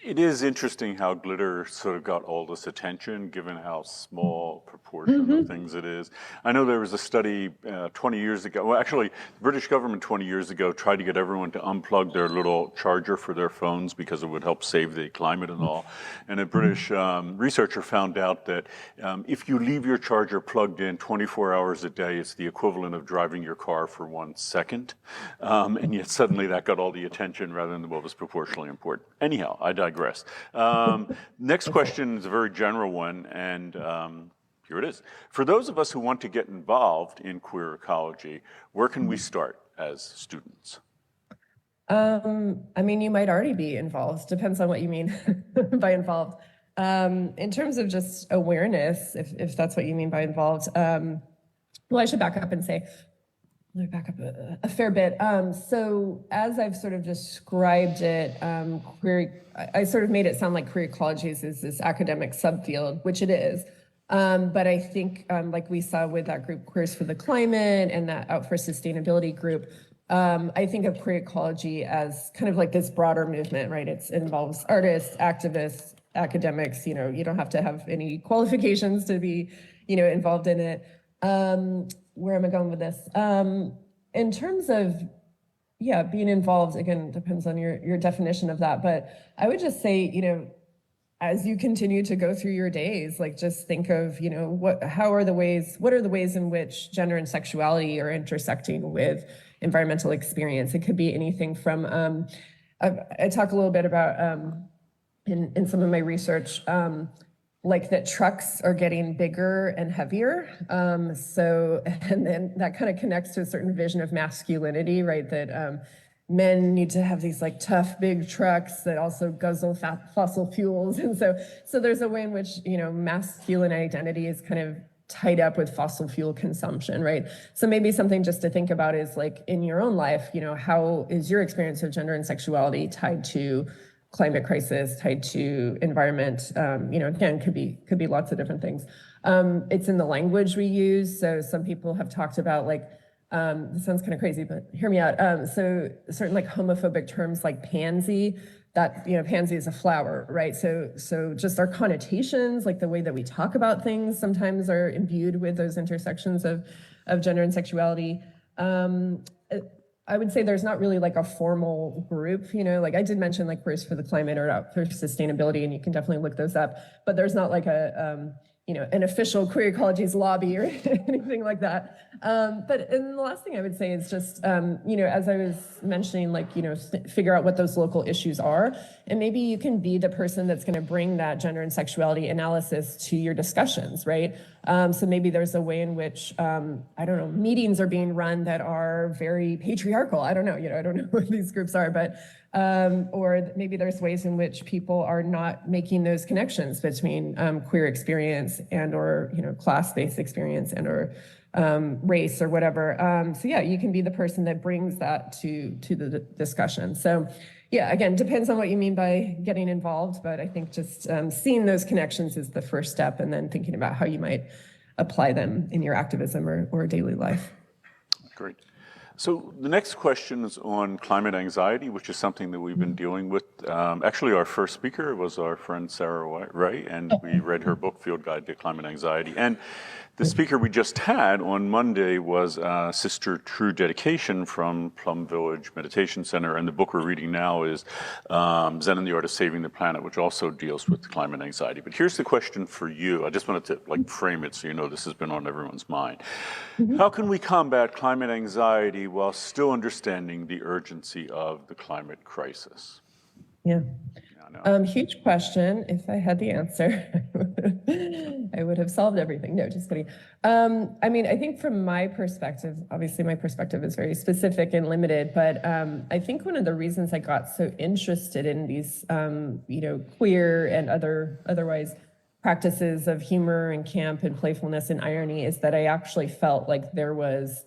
Speaker 1: It is interesting how glitter sort of got all this attention, given how small proportion of things it is. I know there was a study 20 years ago. Well, actually, the British government 20 years ago tried to get everyone to unplug their little charger for their phones because it would help save the climate and all. And a British researcher found out that if you leave your charger plugged in 24 hours a day, it's the equivalent of driving your car for 1 second. And yet suddenly that got all the attention rather than what was proportionally important. Anyhow, I digress. Next question is a very general one, and Here it is. For those of us who want to get involved in queer ecology, where can we start as students?
Speaker 2: I mean, you might already be involved. Depends on what you mean by involved. In terms of just awareness, if that's what you mean by involved, well, I should back up and say, let me back up a fair bit. So as I've sort of described it, I sort of made it sound like queer ecologies is this academic subfield, which it is. But I think, like we saw with that group Queers for the Climate and that Out for Sustainability group, I think of queer ecology as kind of like this broader movement, right? It involves artists, activists, academics. You know, you don't have to have any qualifications to be, you know, involved in it. Where am I going with this? In terms of, yeah, being involved, again, depends on your definition of that. But I would just say, you know, as you continue to go through your days, like just think of, you know, what are the ways in which gender and sexuality are intersecting with environmental experience? It could be anything from, I talk a little bit about in some of my research, like that trucks are getting bigger and heavier. And then that kind of connects to a certain vision of masculinity, right? That men need to have these like tough, big trucks that also guzzle fossil fuels. And so there's a way in which, you know, masculine identity is kind of tied up with fossil fuel consumption, right? So maybe something just to think about is like in your own life, you know, how is your experience of gender and sexuality tied to climate crisis, tied to environment? You know, again, could be lots of different things. It's in the language we use. So some people have talked about like, this sounds kind of crazy, but hear me out. So certain like homophobic terms like pansy, that, you know, pansy is a flower, right? So just our connotations, like the way that we talk about things sometimes are imbued with those intersections of gender and sexuality. I would say there's not really like a formal group, you know, like I did mention like Queers for the Climate or Out for Sustainability, and you can definitely look those up, but there's not like a, you know, an official queer ecologies lobby or anything like that. And the last thing I would say is just, you know, as I was mentioning, like, you know, figure out what those local issues are, and maybe you can be the person that's going to bring that gender and sexuality analysis to your discussions, right? So maybe there's a way in which, I don't know, meetings are being run that are very patriarchal. I don't know, you know, I don't know what these groups are, but or maybe there's ways in which people are not making those connections between queer experience and or, you know, class-based experience and or race or whatever. So yeah, you can be the person that brings that to the discussion. So yeah, again, depends on what you mean by getting involved, but I think just seeing those connections is the first step, and then thinking about how you might apply them in your activism or daily life.
Speaker 1: Great. So the next question is on climate anxiety, which is something that we've been dealing with. Actually, our first speaker was our friend Sarah Ray, and we read her book, Field Guide to Climate Anxiety. And the speaker we just had on Monday was Sister True Dedication from Plum Village Meditation Center. And the book we're reading now is Zen and the Art of Saving the Planet, which also deals with climate anxiety. But here's the question for you. I just wanted to like frame it so you know this has been on everyone's mind. How can we combat climate anxiety while still understanding the urgency of the climate crisis?
Speaker 2: Yeah. Huge question. If I had the answer, I would have solved everything. No, just kidding. I mean, I think from my perspective, obviously my perspective is very specific and limited, but I think one of the reasons I got so interested in these, you know, queer and otherwise practices of humor and camp and playfulness and irony is that I actually felt like there was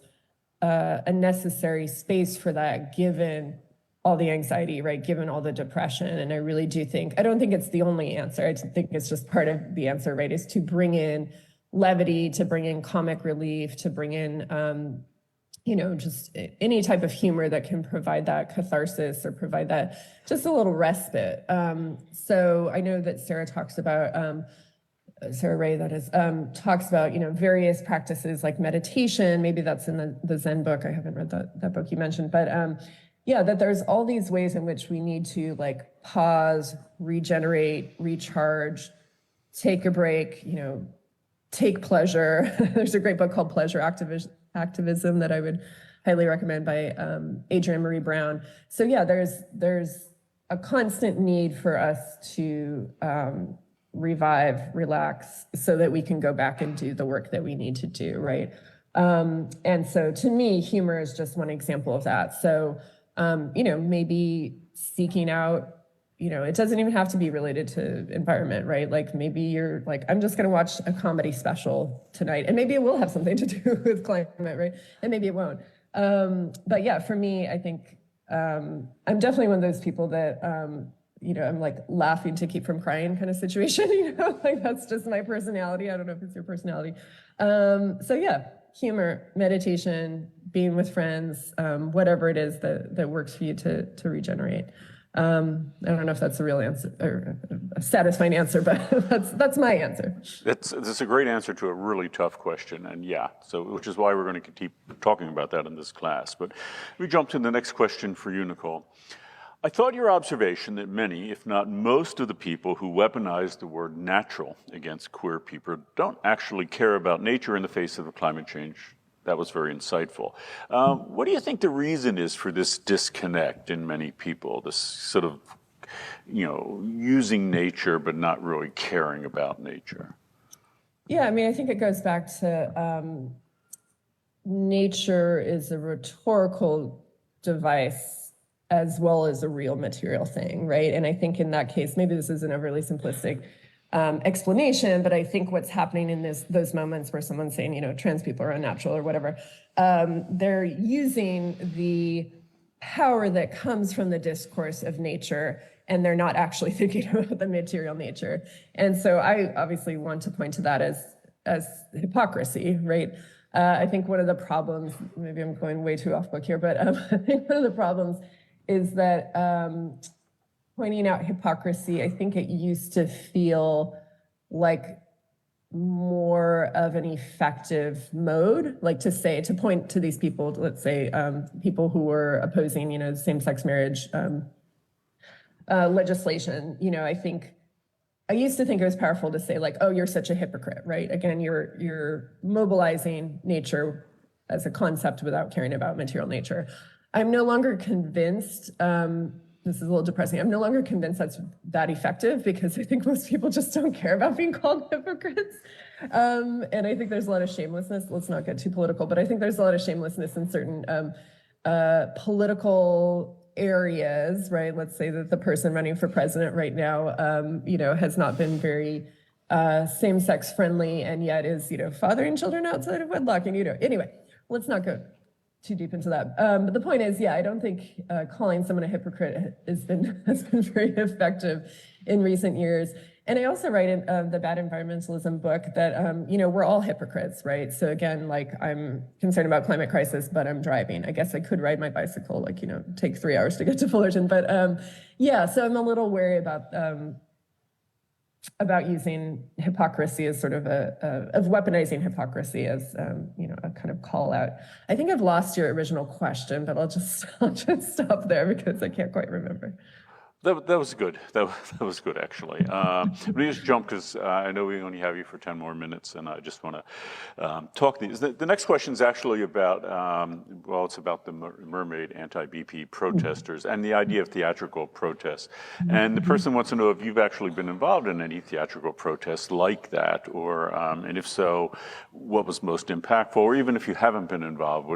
Speaker 2: a necessary space for that given all the anxiety, right? Given all the depression. And I really do think, I don't think it's the only answer. I think it's just part of the answer, right? Is to bring in levity, to bring in comic relief, to bring in, you know, just any type of humor that can provide that catharsis or provide that just a little respite. So I know that Sarah talks about, Sarah Ray, that is, talks about, you know, various practices like meditation. Maybe that's in the Zen book. I haven't read that book you mentioned, but yeah, that there's all these ways in which we need to like pause, regenerate, recharge, take a break, you know, take pleasure. There's a great book called Pleasure Activism that I would highly recommend by Adrienne Marie Brown. So yeah, there's a constant need for us to revive, relax, so that we can go back and do the work that we need to do, right? And so to me, humor is just one example of that. So, maybe seeking out, it doesn't even have to be related to environment, right? Like maybe you're like, I'm just going to watch a comedy special tonight, and maybe it will have something to do with climate, right? And maybe it won't. But yeah, for me, I think I'm definitely one of those people that, I'm like laughing to keep from crying kind of situation, like that's just my personality. I don't know if it's your personality. So yeah, humor, meditation, being with friends, whatever it is that works for you to regenerate. I don't know if that's a real answer or a satisfying answer, but that's my answer.
Speaker 1: That's a great answer to a really tough question, and which is why we're going to keep talking about that in this class. But we jump to the next question for you, Nicole. I thought your observation that many, if not most of the people who weaponize the word natural against queer people don't actually care about nature in the face of climate change. That was very insightful. What do you think the reason is for this disconnect in many people, this sort of, using nature but not really caring about nature?
Speaker 2: Yeah, I mean, I think it goes back to nature is a rhetorical device as well as a real material thing, right? And I think in that case, maybe this isn't a really simplistic explanation, but I think what's happening in those moments where someone's saying, trans people are unnatural or whatever, they're using the power that comes from the discourse of nature, and they're not actually thinking about the material nature. And so I obviously want to point to that as hypocrisy, right? I think one of the problems, maybe I'm going way too off book here, but I think one of the problems is that pointing out hypocrisy, I think it used to feel like more of an effective mode, like to point to these people, let's say people who were opposing, same-sex marriage legislation. I used to think it was powerful to say like, oh, you're such a hypocrite, right? Again, you're mobilizing nature as a concept without caring about material nature. I'm no longer convinced, this is a little depressing, I'm no longer convinced that's that effective, because I think most people just don't care about being called hypocrites. And I think there's a lot of shamelessness. Let's not get too political, but I think there's a lot of shamelessness in certain political areas, right? Let's say that the person running for president right now, has not been very same-sex friendly, and yet is, fathering children outside of wedlock. And, anyway, let's not go too deep into that. But the point is, I don't think calling someone a hypocrite has been very effective in recent years. And I also write in the Bad Environmentalism book that, we're all hypocrites, right? So again, like I'm concerned about climate crisis, but I'm driving. I guess I could ride my bicycle, take 3 hours to get to Fullerton. But so I'm a little wary about using hypocrisy as sort of of weaponizing hypocrisy as, a kind of call out. I think I've lost your original question, but I'll just stop there because I can't quite remember.
Speaker 1: That was good. That was good, actually. Let me just jump, because I know we only have you for 10 more minutes, and I just want to talk these. The next question is actually about, it's about the mermaid anti-BP protesters and the idea of theatrical protests. And the person wants to know if you've actually been involved in any theatrical protests like that, or, and if so, what was most impactful? Or even if you haven't been involved,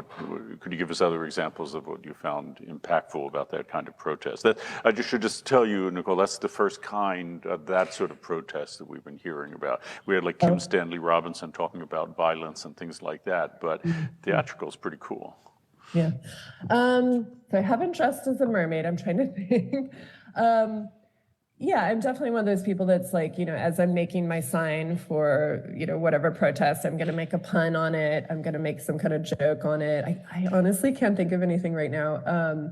Speaker 1: could you give us other examples of what you found impactful about that kind of protest? I should just tell you, Nicole, that's the first kind of that sort of protest that we've been hearing about. We had like Kim Stanley Robinson talking about violence and things like that, but theatrical is pretty cool.
Speaker 2: Yeah. So I haven't dressed as a mermaid. I'm trying to think. I'm definitely one of those people that's like, as I'm making my sign for, whatever protest, I'm going to make a pun on it. I'm going to make some kind of joke on it. I honestly can't think of anything right now.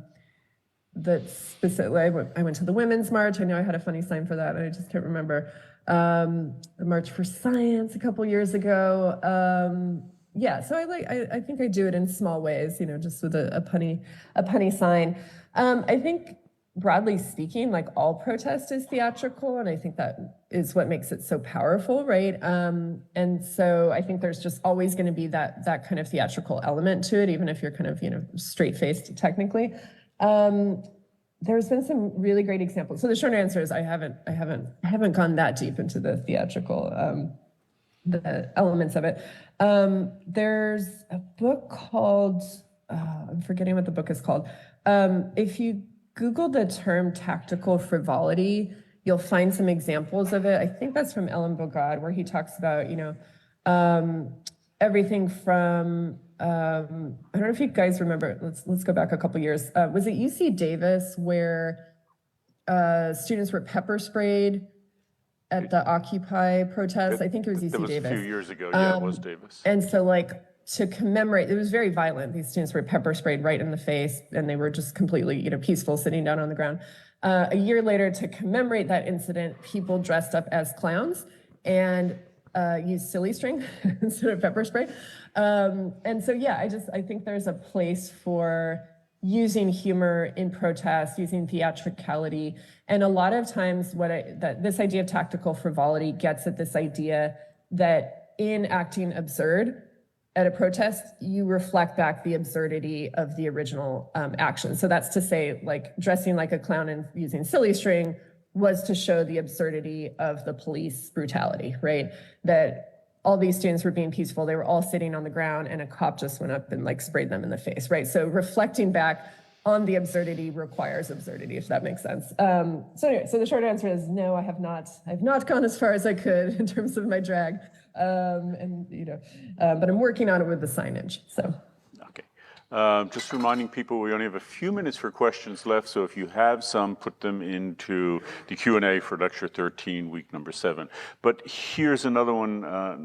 Speaker 2: That's specific. I went to the Women's March. I know I had a funny sign for that, and I just can't remember. The March for Science a couple years ago. So I think I do it in small ways, just with a punny sign. I think broadly speaking, like all protest is theatrical, and I think that is what makes it so powerful, right? And so I think there's just always going to be that kind of theatrical element to it, even if you're kind of straight-faced technically. there's been some really great examples. So the short answer is I haven't gone that deep into the theatrical the elements of it. There's a book called I'm forgetting what the book is called. If you Google the term tactical frivolity, you'll find some examples of it. I think that's from Ellen Bogard, where he talks about, everything from, I don't know if you guys remember, let's go back a couple years. Was it UC Davis where students were pepper sprayed at the Occupy protests? I think it was UC Davis.
Speaker 1: That was a few years ago, yeah, it was Davis.
Speaker 2: And so to commemorate, it was very violent. These students were pepper sprayed right in the face, and they were just completely, peaceful, sitting down on the ground. A year later, to commemorate that incident, people dressed up as clowns and used silly string instead of pepper spray. And so, yeah, I think there's a place for using humor in protest, using theatricality. And a lot of times this idea of tactical frivolity gets at this idea that in acting absurd at a protest, you reflect back the absurdity of the original action. So that's to say, like, dressing like a clown and using silly string was to show the absurdity of the police brutality, right? That all these students were being peaceful. They were all sitting on the ground and a cop just went up and sprayed them in the face, right? So reflecting back on the absurdity requires absurdity, if that makes sense. So anyway, so the short answer is no, I've not gone as far as I could in terms of my drag. But I'm working on it with the signage, so.
Speaker 1: Okay. Just reminding people, we only have a few minutes for questions left, so if you have some, put them into the Q&A for Lecture 13, week number 7. But here's another one,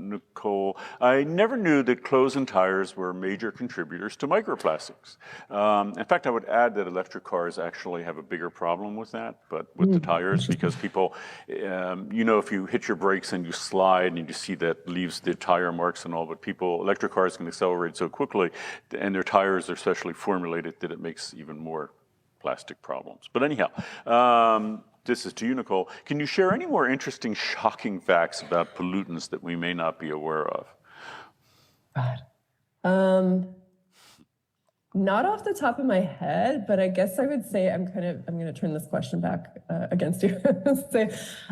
Speaker 1: Nicole. I never knew that clothes and tires were major contributors to microplastics. In fact, I would add that electric cars actually have a bigger problem with that, but with the tires, because people, if you hit your brakes and you slide and you see that leaves the tire marks and all, but electric cars can accelerate so quickly, and their tires are specially formulated that it makes even more plastic problems. But anyhow, this is to you, Nicole. Can you share any more interesting, shocking facts about pollutants that we may not be aware of?
Speaker 2: God. Not off the top of my head, but I guess I would say I'm going to turn this question back against you. Say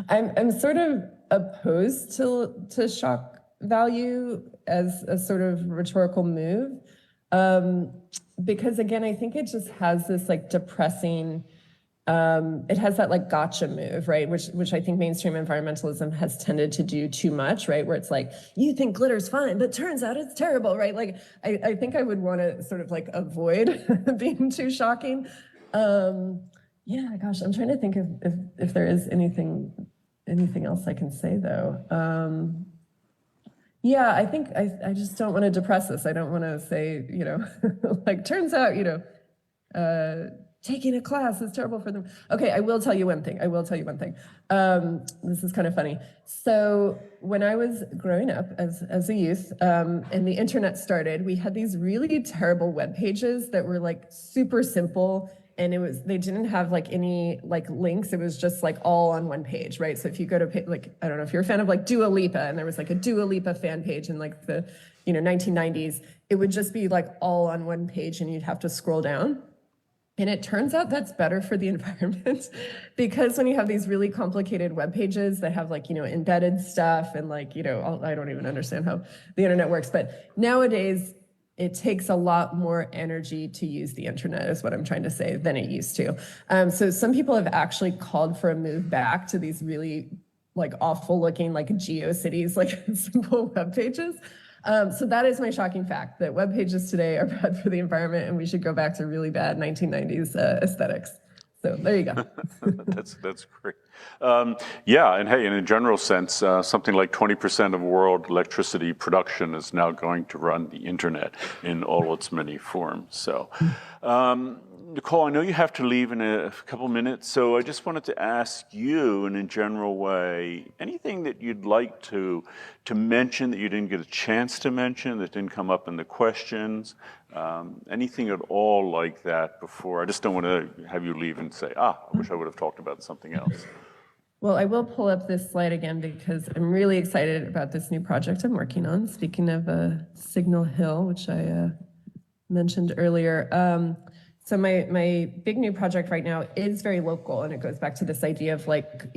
Speaker 2: I'm sort of opposed to shock value as a sort of rhetorical move. Because again, I think it just has this depressing, it has that gotcha move, right? Which I think mainstream environmentalism has tended to do too much, right? Where it's you think glitter's fine, but turns out it's terrible, right? I think I would want to sort of avoid being too shocking. Yeah, gosh, I'm trying to think if there is anything else I can say though. Yeah, I think I just don't want to depress us. I don't want to say, turns out, taking a class is terrible for them. Okay, I will tell you one thing. This is kind of funny. So when I was growing up as a youth, and the internet started, we had these really terrible web pages that were super simple. And they didn't have any links. It was just all on one page, right? So if you go to I don't know if you're a fan of Dua Lipa, and there was a Dua Lipa fan page in the 1990s, it would just be all on one page, and you'd have to scroll down. And it turns out that's better for the environment because when you have these really complicated web pages that have embedded stuff and I don't even understand how the internet works, but nowadays it takes a lot more energy to use the internet, is what I'm trying to say, than it used to. So some people have actually called for a move back to these really awful looking GeoCities, simple web pages. So that is my shocking fact, that web pages today are bad for the environment and we should go back to really bad 1990s aesthetics. So there you go.
Speaker 1: That's great. Yeah, and hey, in a general sense, something like 20% of world electricity production is now going to run the internet in all its many forms. So, Nicole, I know you have to leave in a couple minutes, so I just wanted to ask you, in a general way, anything that you'd like to mention that you didn't get a chance to mention, that didn't come up in the questions, anything at all like that before? I just don't want to have you leave and say, I wish I would have talked about something else.
Speaker 2: Well, I will pull up this slide again because I'm really excited about this new project I'm working on. Speaking of Signal Hill, which I mentioned earlier. So my big new project right now is very local, and it goes back to this idea of like,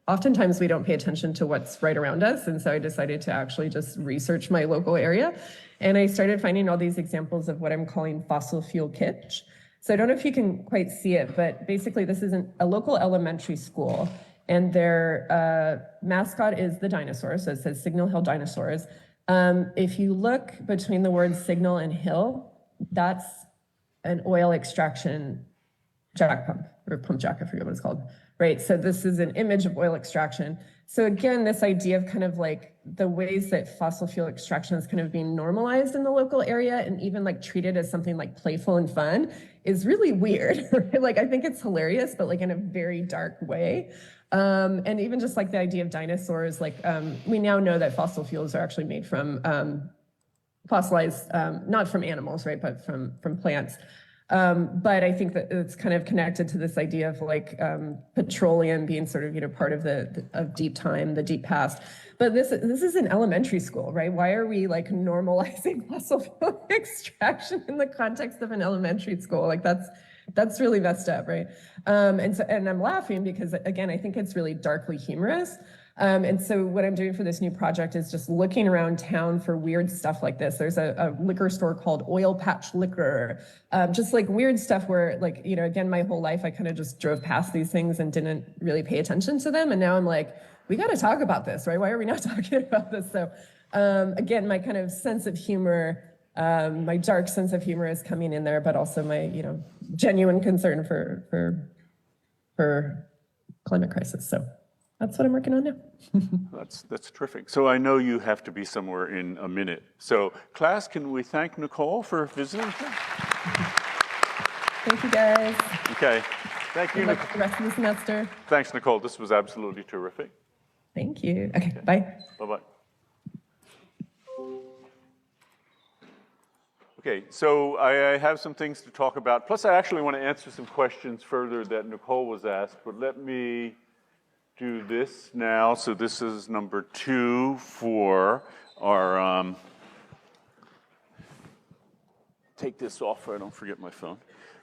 Speaker 2: oftentimes we don't pay attention to what's right around us. And so I decided to actually just research my local area. And I started finding all these examples of what I'm calling fossil fuel kitsch. So I don't know if you can quite see it, but basically this is a local elementary school, and their mascot is the dinosaur. So it says Signal Hill Dinosaurs. If you look between the words signal and hill, that's an oil extraction jack pump, or pump jack, I forget what it's called, right? So this is an image of oil extraction. So again, this idea of kind of like the ways that fossil fuel extraction is kind of being normalized in the local area and even like treated as something like playful and fun is really weird. Like, I think it's hilarious, but like in a very dark way. And even just like the idea of dinosaurs, like we now know that fossil fuels are actually made from fossilized, not from animals, right, but from plants. But I think that it's kind of connected to this idea of like petroleum being sort of, part of of deep time, the deep past. But this is an elementary school, right? Why are we like normalizing fossil fuel extraction in the context of an elementary school? Like that's really messed up, right? And I'm laughing because again, I think it's really darkly humorous. And so what I'm doing for this new project is just looking around town for weird stuff like this. There's a liquor store called Oil Patch Liquor, just like weird stuff where like, again, my whole life, I kind of just drove past these things and didn't really pay attention to them. And now I'm like, we got to talk about this, right? Why are we not talking about this? So again, my kind of sense of humor, my dark sense of humor is coming in there, but also my, genuine concern for climate crisis. So that's what I'm working on now.
Speaker 1: That's terrific. So I know you have to be somewhere in a minute. So class, can we thank Nicole for visiting?
Speaker 2: Thank you, guys.
Speaker 1: Okay. Thank you,
Speaker 2: Good luck with the rest of the semester.
Speaker 1: Thanks, Nicole. This was absolutely terrific.
Speaker 2: Thank you. Okay, bye.
Speaker 1: Bye-bye. Okay, so I have some things to talk about. Plus, I actually want to answer some questions further that Nicole was asked, but let me do this now. So this is number 2 for our, take this off so I don't forget my phone.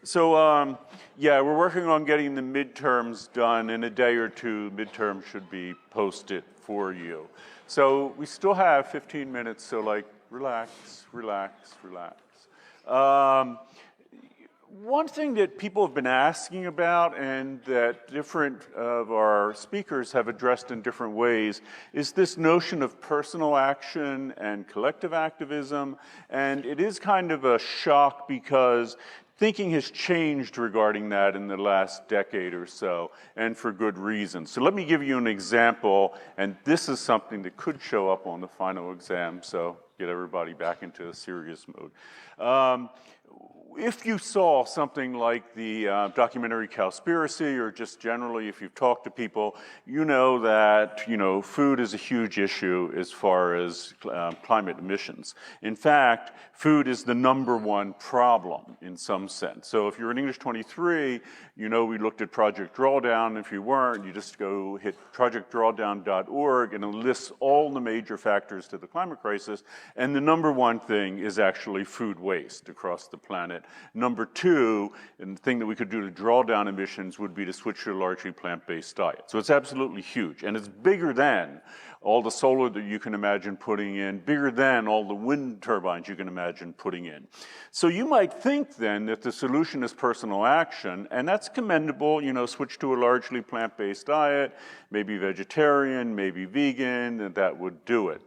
Speaker 1: So yeah, we're working on getting the midterms done. In a day or two, midterms should be posted for you. So we still have 15 minutes, so like relax, relax, relax. One thing that people have been asking about and that different of our speakers have addressed in different ways is this notion of personal action and collective activism. And it is kind of a shock because thinking has changed regarding that in the last decade or so, and for good reason. So let me give you an example, and this is something that could show up on the final exam, so get everybody back into a serious mode. If you saw something like the documentary Cowspiracy, or just generally if you've talked to people, you know that food is a huge issue as far as climate emissions. In fact, food is the #1 problem in some sense. So if you're in English 23, we looked at Project Drawdown. If you weren't, you just go hit projectdrawdown.org and it lists all the major factors to the climate crisis. And the #1 thing is actually food waste across the planet. #2, and the thing that we could do to draw down emissions would be to switch to a largely plant-based diet. So it's absolutely huge, and it's bigger than all the solar that you can imagine putting in, bigger than all the wind turbines you can imagine putting in. So you might think then that the solution is personal action, and that's commendable, switch to a largely plant-based diet, maybe vegetarian, maybe vegan, that would do it.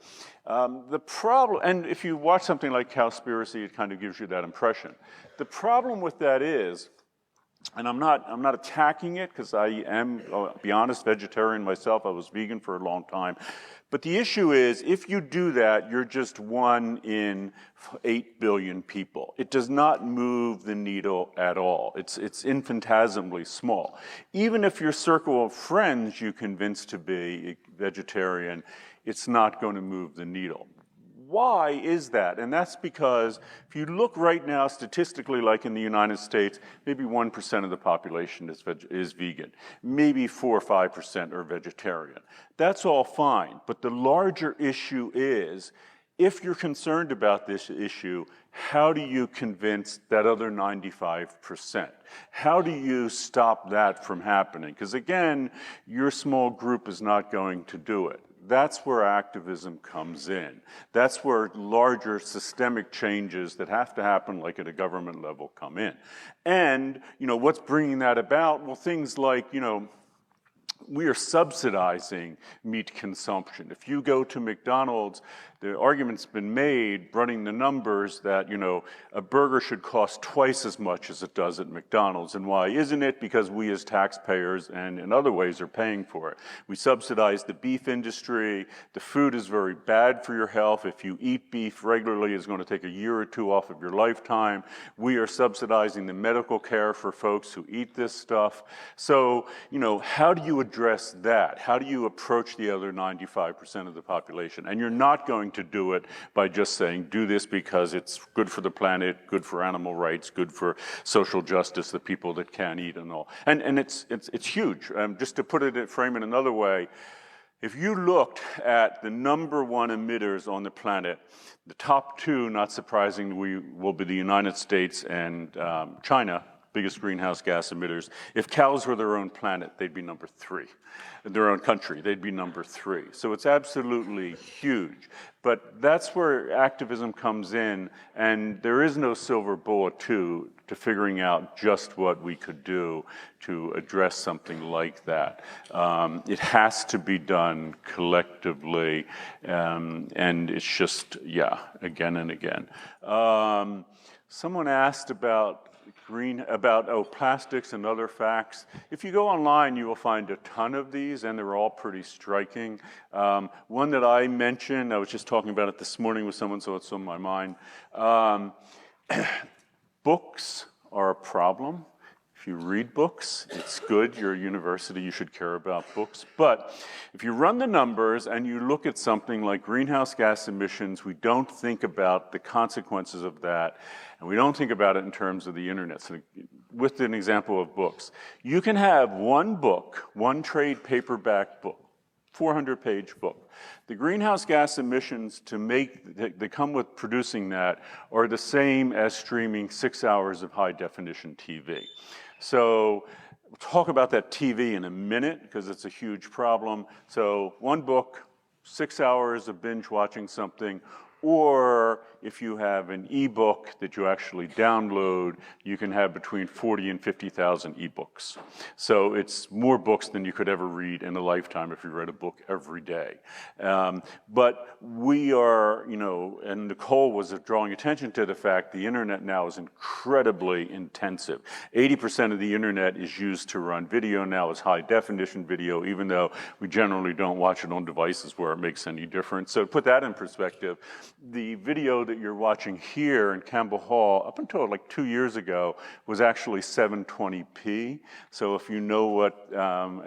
Speaker 1: The problem, and if you watch something like Cowspiracy, it kind of gives you that impression. The problem with that is, and I'm not attacking it because I am, I'll be honest, vegetarian myself. I was vegan for a long time. But the issue is, if you do that, you're just 1 in 8 billion people. It does not move the needle at all. It's infinitesimally small. Even if your circle of friends you convince to be vegetarian, it's not going to move the needle. Why is that? And that's because if you look right now statistically, like in the United States, maybe 1% of the population is vegan. Maybe 4 or 5% are vegetarian. That's all fine. But the larger issue is, if you're concerned about this issue, how do you convince that other 95%? How do you stop that from happening? Because again, your small group is not going to do it. That's where activism comes in. That's where larger systemic changes that have to happen, like at a government level, come in. And, what's bringing that about? Well, things like, we are subsidizing meat consumption. If you go to McDonald's, the argument's been made, running the numbers, that a burger should cost twice as much as it does at McDonald's. And why isn't it? Because we as taxpayers and in other ways are paying for it. We subsidize the beef industry. The food is very bad for your health. If you eat beef regularly, it's going to take a year or two off of your lifetime. We are subsidizing the medical care for folks who eat this stuff. So, how do you address that? How do you approach the other 95% of the population? And you're not going to do it by just saying, do this because it's good for the planet, good for animal rights, good for social justice, the people that can't eat and all. And it's huge. Just to put it, frame it another way, if you looked at the number one emitters on the planet, the top two, not surprisingly, will be the United States and China, biggest greenhouse gas emitters. If cows were their own planet, they'd be number 3. Their own country, they'd be number 3. So it's absolutely huge. But that's where activism comes in, and there is no silver bullet to figuring out just what we could do to address something like that. It has to be done collectively, and it's just, again and again. Someone asked about plastics and other facts. If you go online, you will find a ton of these, and they're all pretty striking. One that I mentioned, I was just talking about it this morning with someone, so it's on my mind. Books are a problem. If you read books, it's good. You're a university, you should care about books. But if you run the numbers and you look at something like greenhouse gas emissions, we don't think about the consequences of that, and we don't think about it in terms of the internet. So with an example of books, you can have one book, one trade paperback book, 400-page book. The greenhouse gas emissions that come with producing that are the same as streaming 6 hours of high-definition TV. So we'll talk about that TV in a minute because it's a huge problem. So one book, 6 hours of binge watching something, or if you have an ebook that you actually download, you can have between 40 and 50,000 ebooks. So it's more books than you could ever read in a lifetime if you read a book every day. But we are, and Nicole was drawing attention to the fact the internet now is incredibly intensive. 80% of the internet is used to run video now as high definition video, even though we generally don't watch it on devices where it makes any difference. So to put that in perspective, the video that you're watching here in Campbell Hall, up until like 2 years ago, was actually 720p. So if you know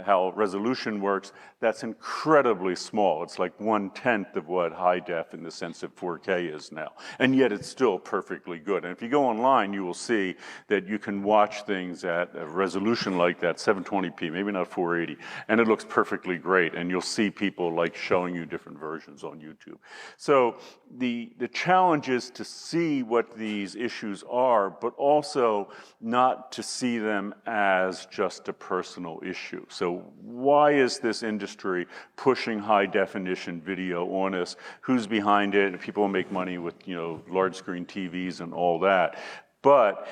Speaker 1: how resolution works, that's incredibly small. It's like 1/10 of what high def in the sense of 4K is now. And yet it's still perfectly good. And if you go online, you will see that you can watch things at a resolution like that, 720p, maybe not 480, and it looks perfectly great. And you'll see people like showing you different versions on YouTube. So the challenge is to see what these issues are, but also not to see them as just a personal issue. So why is this industry pushing high definition video on us? Who's behind it? People make money with, large screen TVs and all that. But,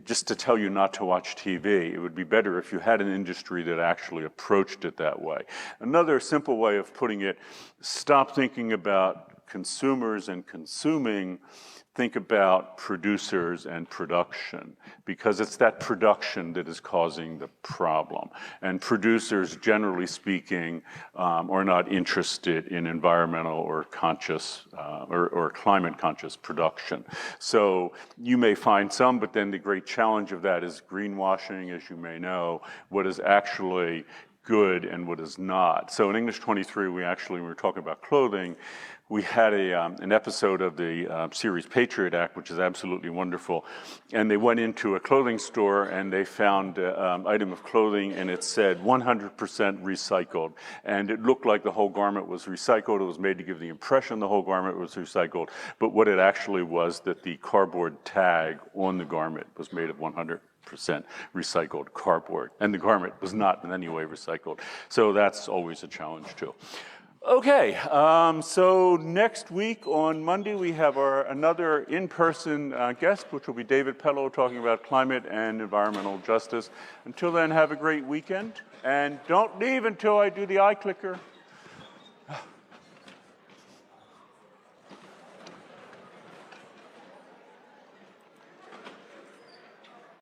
Speaker 1: just to tell you not to watch TV, it would be better if you had an industry that actually approached it that way. Another simple way of putting it, stop thinking about consumers and consuming, think about producers and production, because it's that production that is causing the problem. And producers, generally speaking, are not interested in environmental or conscious or climate conscious production. So you may find some, but then the great challenge of that is greenwashing, as you may know. What is actually good and what is not. So in English 23, we were talking about clothing. We had an episode of the series Patriot Act, which is absolutely wonderful. And they went into a clothing store and they found an item of clothing and it said 100% recycled. And it looked like the whole garment was recycled. It was made to give the impression the whole garment was recycled. But what it actually was that the cardboard tag on the garment was made of 100% recycled cardboard. And the garment was not in any way recycled. So that's always a challenge too. Okay, so next week on Monday we have another in-person guest, which will be David Pello talking about climate and environmental justice. Until then, have a great weekend, and don't leave until I do the eye clicker.